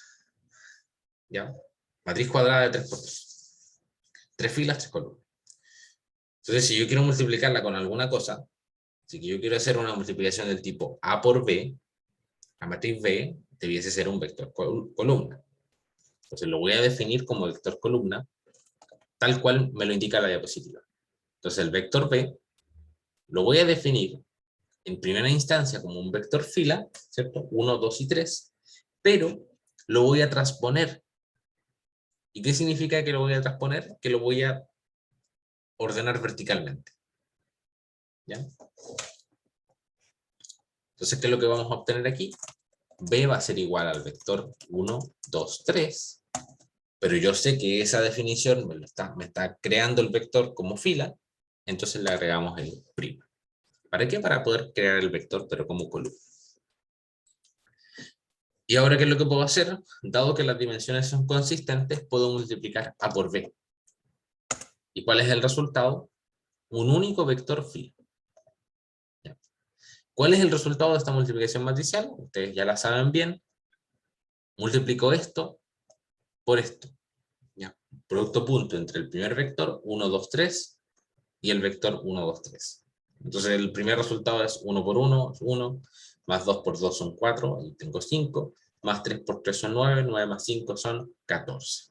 Speaker 2: ¿Ya? Matriz cuadrada de 3 por 3. 3 filas, 3 columnas. Entonces, si yo quiero multiplicarla con alguna cosa, si yo quiero hacer una multiplicación del tipo A por B, la matriz B debiese ser un vector columna. Entonces lo voy a definir como vector columna, tal cual me lo indica la diapositiva. Entonces el vector B lo voy a definir en primera instancia como un vector fila, ¿cierto? 1, 2 y 3, pero lo voy a transponer. ¿Y qué significa que lo voy a transponer? Que lo voy a ordenar verticalmente. ¿Ya? Entonces, ¿qué es lo que vamos a obtener aquí? B va a ser igual al vector 1, 2, 3, pero yo sé que esa definición me está creando el vector como fila, entonces le agregamos el prima. ¿Para qué? Para poder crear el vector, pero como columna. Y ahora, ¿qué es lo que puedo hacer? Dado que las dimensiones son consistentes, puedo multiplicar A por B. ¿Y cuál es el resultado? Un único vector fila. ¿Ya? ¿Cuál es el resultado de esta multiplicación matricial? Ustedes ya la saben bien. Multiplico esto por esto. ¿Ya? Producto punto entre el primer vector, 1, 2, 3, y el vector 1, 2, 3. Entonces el primer resultado es 1 por 1, 1, más 2 por 2 son 4, ahí tengo 5, más 3 por 3 son 9, 9 más 5 son 14.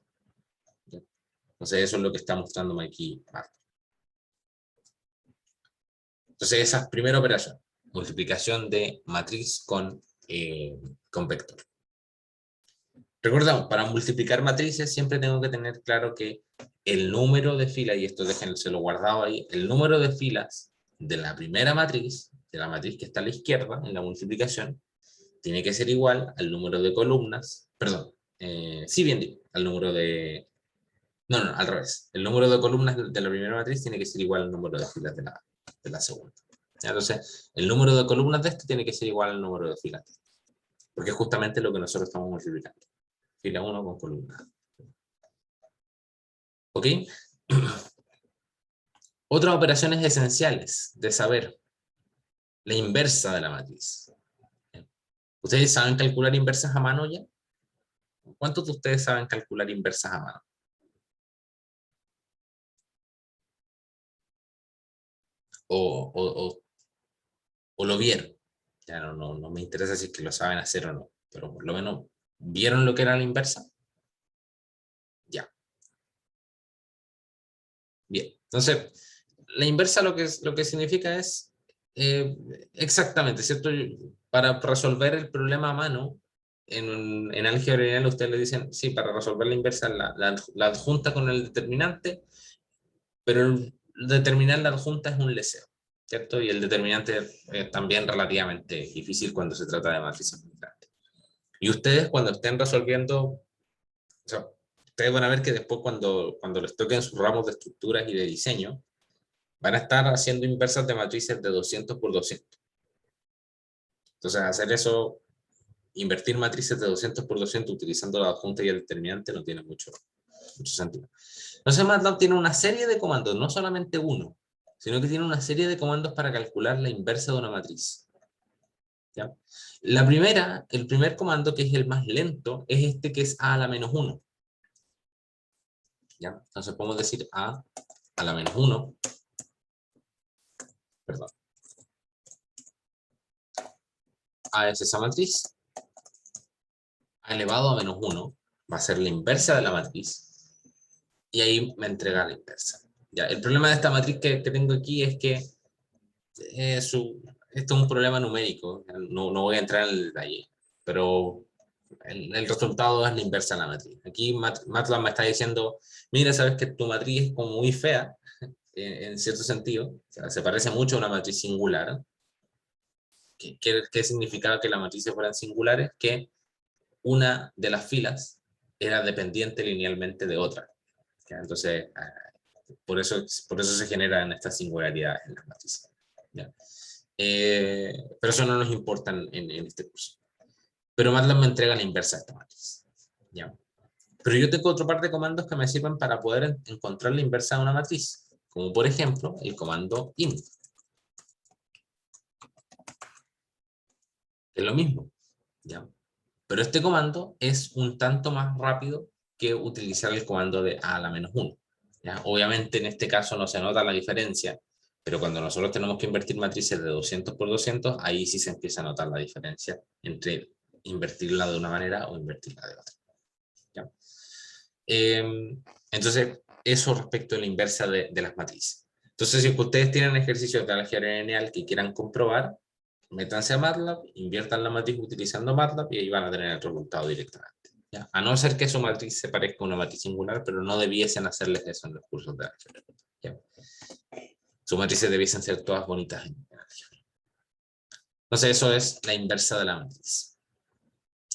Speaker 2: ¿Ya? Entonces eso es lo que está mostrándome aquí Marta. Entonces esa es primera operación, multiplicación de matriz con vector. Recordamos, para multiplicar matrices siempre tengo que tener claro que el número de filas, y esto déjenselo guardado ahí, el número de filas de la primera matriz, de la matriz que está a la izquierda en la multiplicación, tiene que ser igual al número de columnas, perdón, sí bien digo, al número de... No, al revés. El número de columnas de la primera matriz tiene que ser igual al número de filas de la segunda. Entonces, el número de columnas de este tiene que ser igual al número de filas de este, porque es justamente lo que nosotros estamos multiplicando. Fila 1 con columna. ¿Ok? Otras operaciones esenciales de saber. La inversa de la matriz. ¿Ustedes saben calcular inversas a mano ya? ¿Cuántos de ustedes saben calcular inversas a mano? O, o lo vieron. Ya no me interesa si es que lo saben hacer o no, pero por lo menos, ¿vieron lo que era la inversa? Ya. Bien. Entonces, la inversa lo que significa es eh, exactamente, ¿cierto? Para resolver el problema a mano, en álgebra lineal ustedes le dicen, sí, para resolver la inversa la adjunta con el determinante, pero el determinar la adjunta es un leseo, ¿cierto? Y el determinante es también relativamente difícil cuando se trata de matrices muy grandes. Y ustedes cuando estén resolviendo, o sea, ustedes van a ver que después cuando les toquen sus ramos de estructuras y de diseño, van a estar haciendo inversas de matrices de 200 por 200. Entonces hacer eso, invertir matrices de 200 por 200 utilizando la adjunta y el determinante no tiene mucho sentido. Entonces MATLAB tiene una serie de comandos, no solamente uno, sino que tiene una serie de comandos para calcular la inversa de una matriz. ¿Ya? La primera, el primer comando, que es el más lento, es este que es a la menos 1. ¿Ya? Entonces podemos decir a la menos 1, perdón, a es esa matriz, a elevado a menos 1 va a ser la inversa de la matriz, y ahí me entrega la inversa. ¿Ya? El problema de esta matriz que tengo aquí es que esto es un problema numérico, no voy a entrar en el detalle, pero el resultado es la inversa de la matriz. Aquí MATLAB me está diciendo, mira, sabes que tu matriz es como muy fea, en cierto sentido, o sea, se parece mucho a una matriz singular. ¿Qué significaba que las matrices fueran singulares? Que una de las filas era dependiente linealmente de otra. ¿Ya? Entonces, por eso se generan estas singularidades en las matrices. ¿Ya? Pero eso no nos importa en este curso. Pero MATLAB me entrega la inversa de esta matriz. ¿Ya? Pero yo tengo otro par de comandos que me sirven para poder encontrar la inversa de una matriz, como por ejemplo el comando int, que es lo mismo. ¿Ya? Pero este comando es un tanto más rápido que utilizar el comando de a la menos 1. ¿Ya? Obviamente en este caso no se nota la diferencia, pero cuando nosotros tenemos que invertir matrices de 200 por 200, ahí sí se empieza a notar la diferencia entre invertirla de una manera o invertirla de otra. ¿Ya? Entonces, eso respecto a la inversa de las matrices. Entonces, si ustedes tienen ejercicios de álgebra lineal que quieran comprobar, métanse a MATLAB, inviertan la matriz utilizando MATLAB y ahí van a tener el resultado directamente. ¿Ya? A no ser que su matriz se parezca a una matriz singular, pero no debiesen hacerles eso en los cursos de álgebra. ¿Ya? Sus matrices debiesen ser todas bonitas en álgebra. Entonces, eso es la inversa de la matriz.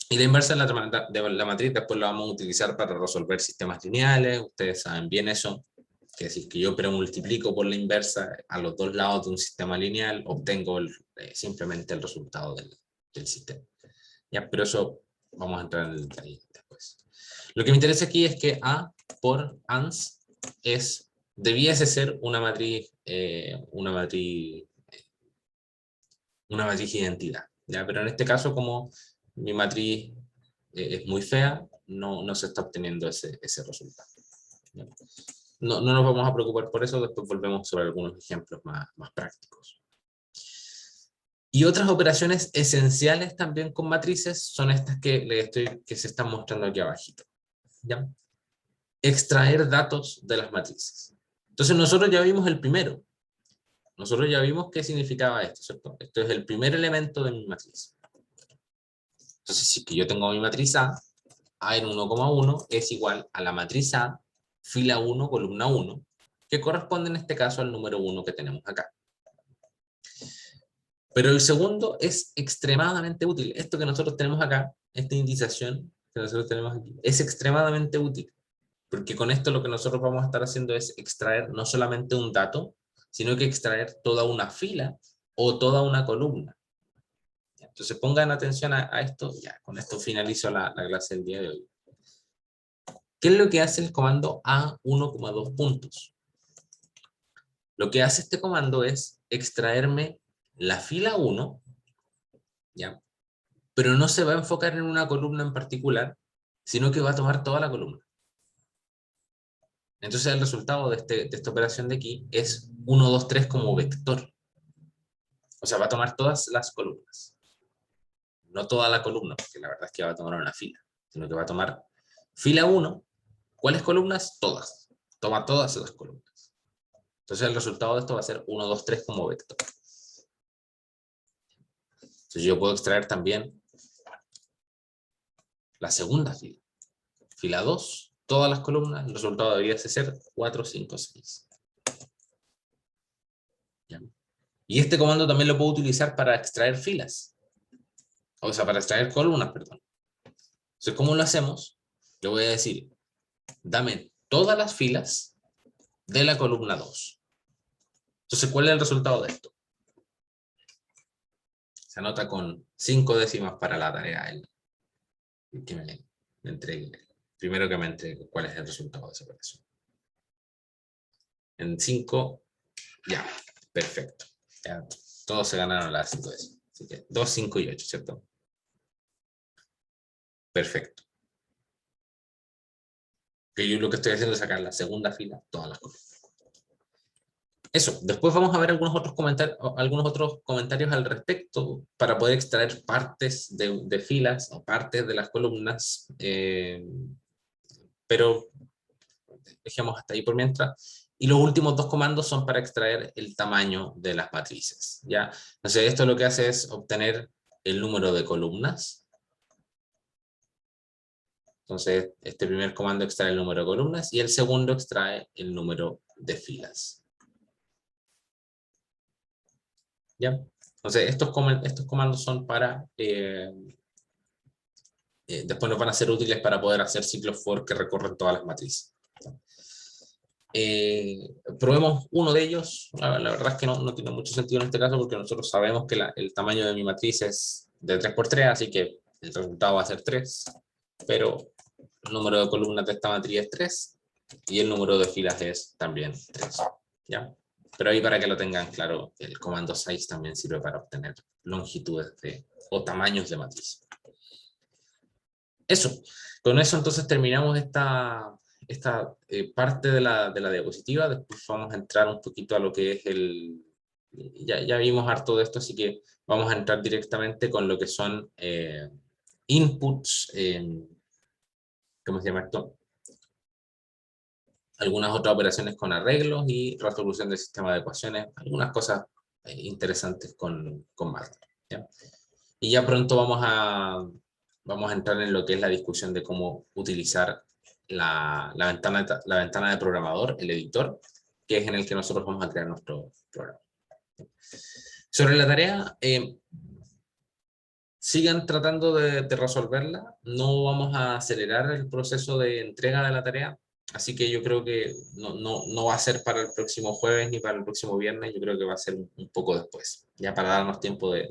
Speaker 2: Y la inversa de la matriz después la vamos a utilizar para resolver sistemas lineales. Ustedes saben bien eso, que si que yo premultiplico por la inversa a los dos lados de un sistema lineal, obtengo simplemente el resultado del sistema. ¿Ya? Pero eso vamos a entrar en el detalle después. Lo que me interesa aquí es que A por ANS es debiese ser una matriz identidad, ¿ya? Pero en este caso, como mi matriz es muy fea, no se está obteniendo ese resultado, ¿ya? No nos vamos a preocupar por eso, después volvemos sobre algunos ejemplos más prácticos. Y otras operaciones esenciales también con matrices son estas que se están mostrando aquí abajito, ¿ya? Extraer datos de las matrices. Entonces nosotros ya vimos el primero. Nosotros ya vimos qué significaba esto, ¿cierto? Esto es el primer elemento de mi matriz. Entonces, si que yo tengo mi matriz A en 1,1 es igual a la matriz A, fila 1, columna 1, que corresponde en este caso al número 1 que tenemos acá. Pero el segundo es extremadamente útil. Esto que nosotros tenemos acá, esta indización que nosotros tenemos aquí, es extremadamente útil. Porque con esto lo que nosotros vamos a estar haciendo es extraer no solamente un dato, sino que extraer toda una fila o toda una columna. Entonces pongan atención a esto. Ya, con esto finalizo la clase del día de hoy. ¿Qué es lo que hace el comando A 1,2 puntos? Lo que hace este comando es extraerme la fila 1, ¿ya? Pero no se va a enfocar en una columna en particular, sino que va a tomar toda la columna. Entonces el resultado de esta operación de aquí es 1, 2, 3 como vector. O sea, va a tomar todas las columnas. No toda la columna, porque la verdad es que va a tomar una fila, sino que va a tomar fila 1. ¿Cuáles columnas? Todas. Toma todas las columnas. Entonces el resultado de esto va a ser 1, 2, 3 como vector. Entonces yo puedo extraer también la segunda fila. Fila 2, todas las columnas, el resultado debería ser 4, 5, 6. ¿Ya? Y este comando también lo puedo utilizar para extraer filas. O sea, para extraer columnas, perdón. Entonces, ¿cómo lo hacemos? Le voy a decir, dame todas las filas de la columna 2. Entonces, ¿cuál es el resultado de esto? Se anota con 5 décimas para la tarea. Que me entregue. Primero que me entregue cuál es el resultado de esa operación. En 5, ya, perfecto. Ya, todos se ganaron las 5 décimas. Así que 2, 5 y 8, ¿cierto? Perfecto. Que yo lo que estoy haciendo es sacar la segunda fila, todas las columnas. Eso, después vamos a ver algunos otros comentarios al respecto para poder extraer partes de filas o partes de las columnas, pero dejemos hasta ahí por mientras. Y los últimos dos comandos son para extraer el tamaño de las matrices, ¿ya? Entonces esto lo que hace es obtener el número de columnas. Entonces este primer comando extrae el número de columnas y el segundo extrae el número de filas. ¿Ya? Entonces, estos comandos son para... después nos van a ser útiles para poder hacer ciclos for que recorren todas las matrices. Probemos uno de ellos. La verdad es que no tiene mucho sentido en este caso porque nosotros sabemos que el tamaño de mi matriz es de 3×3, así que el resultado va a ser 3, pero el número de columnas de esta matriz es 3 y el número de filas es también 3. ¿Ya? Pero ahí para que lo tengan claro, el comando size también sirve para obtener longitudes o tamaños de matriz. Eso, con eso entonces terminamos esta parte de la diapositiva. Después vamos a entrar un poquito a lo que es ya vimos harto de esto, así que vamos a entrar directamente con lo que son inputs, ¿cómo se llama esto? Algunas otras operaciones con arreglos y resolución del sistema de ecuaciones, algunas cosas interesantes con MATLAB, ¿ya? Y ya pronto vamos a entrar en lo que es la discusión de cómo utilizar la ventana de programador, el editor, que es en el que nosotros vamos a crear nuestro programa. Sobre la tarea, sigan tratando de resolverla, no vamos a acelerar el proceso de entrega de la tarea, así que yo creo que no va a ser para el próximo jueves ni para el próximo viernes, yo creo que va a ser un poco después, ya para darnos tiempo de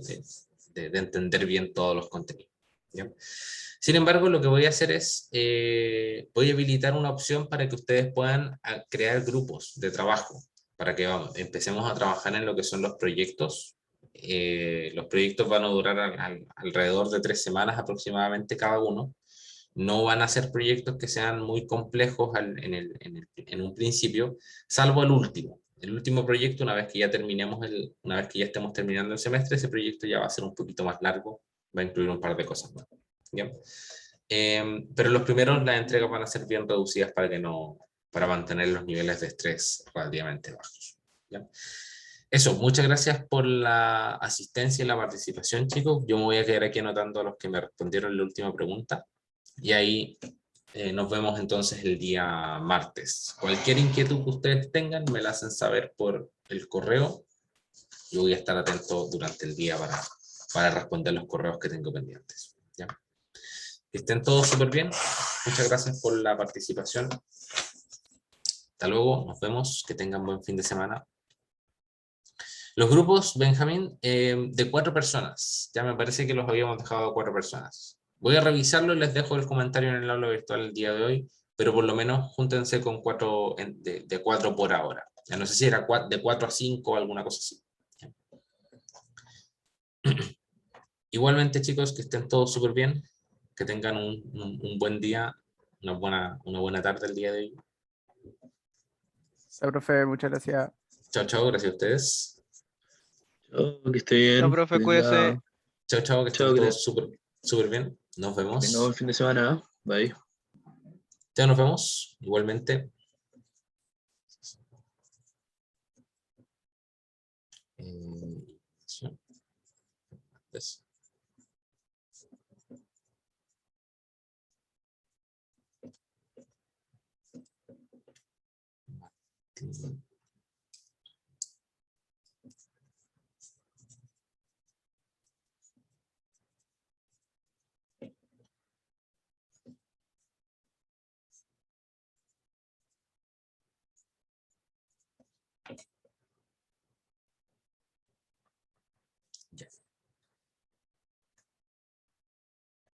Speaker 2: entender bien todos los contenidos. ¿ya? Sin embargo, lo que voy a hacer es, voy a habilitar una opción para que ustedes puedan crear grupos de trabajo, para que empecemos a trabajar en lo que son los proyectos. Los proyectos van a durar alrededor de 3 semanas aproximadamente cada uno. No van a ser proyectos que sean muy complejos en un principio, salvo el último. El último proyecto, una vez que ya una vez que ya estemos terminando el semestre, ese proyecto ya va a ser un poquito más largo, va a incluir un par de cosas más. ¿Ya? Pero los primeros, las entregas van a ser bien reducidas para mantener los niveles de estrés relativamente bajos. ¿Ya? Eso, muchas gracias por la asistencia y la participación, chicos. Yo me voy a quedar aquí anotando a los que me respondieron la última pregunta. Y ahí nos vemos entonces el día martes. Cualquier inquietud que ustedes tengan, me la hacen saber por el correo. Yo voy a estar atento durante el día para responder los correos que tengo pendientes. ¿Ya? Que estén todos súper bien. Muchas gracias por la participación. Hasta luego, nos vemos. Que tengan buen fin de semana. Los grupos, Benjamín, de 4 personas. Ya me parece que los habíamos dejado a 4 personas. Voy a revisarlo y les dejo el comentario en el aula virtual el día de hoy, pero por lo menos júntense con 4, de 4 por ahora. Ya no sé si era de 4 a 5 o alguna cosa así. Igualmente, chicos, que estén todos súper bien, que tengan un buen día, una buena tarde el día de hoy.
Speaker 1: La profe, muchas gracias.
Speaker 2: Chao, chao, gracias a ustedes.
Speaker 3: Chao, que esté
Speaker 4: Chao,
Speaker 3: bien.
Speaker 4: profe,
Speaker 3: Feliz
Speaker 4: cuídese.
Speaker 2: Chao, chao, que
Speaker 3: Chao,
Speaker 2: estén
Speaker 3: que
Speaker 2: todos súper bien. Nos
Speaker 3: tengamos el
Speaker 2: vemos.
Speaker 3: fin de semana. Bye.
Speaker 2: Ya nos vemos, igualmente. Sí. Yes. Ya.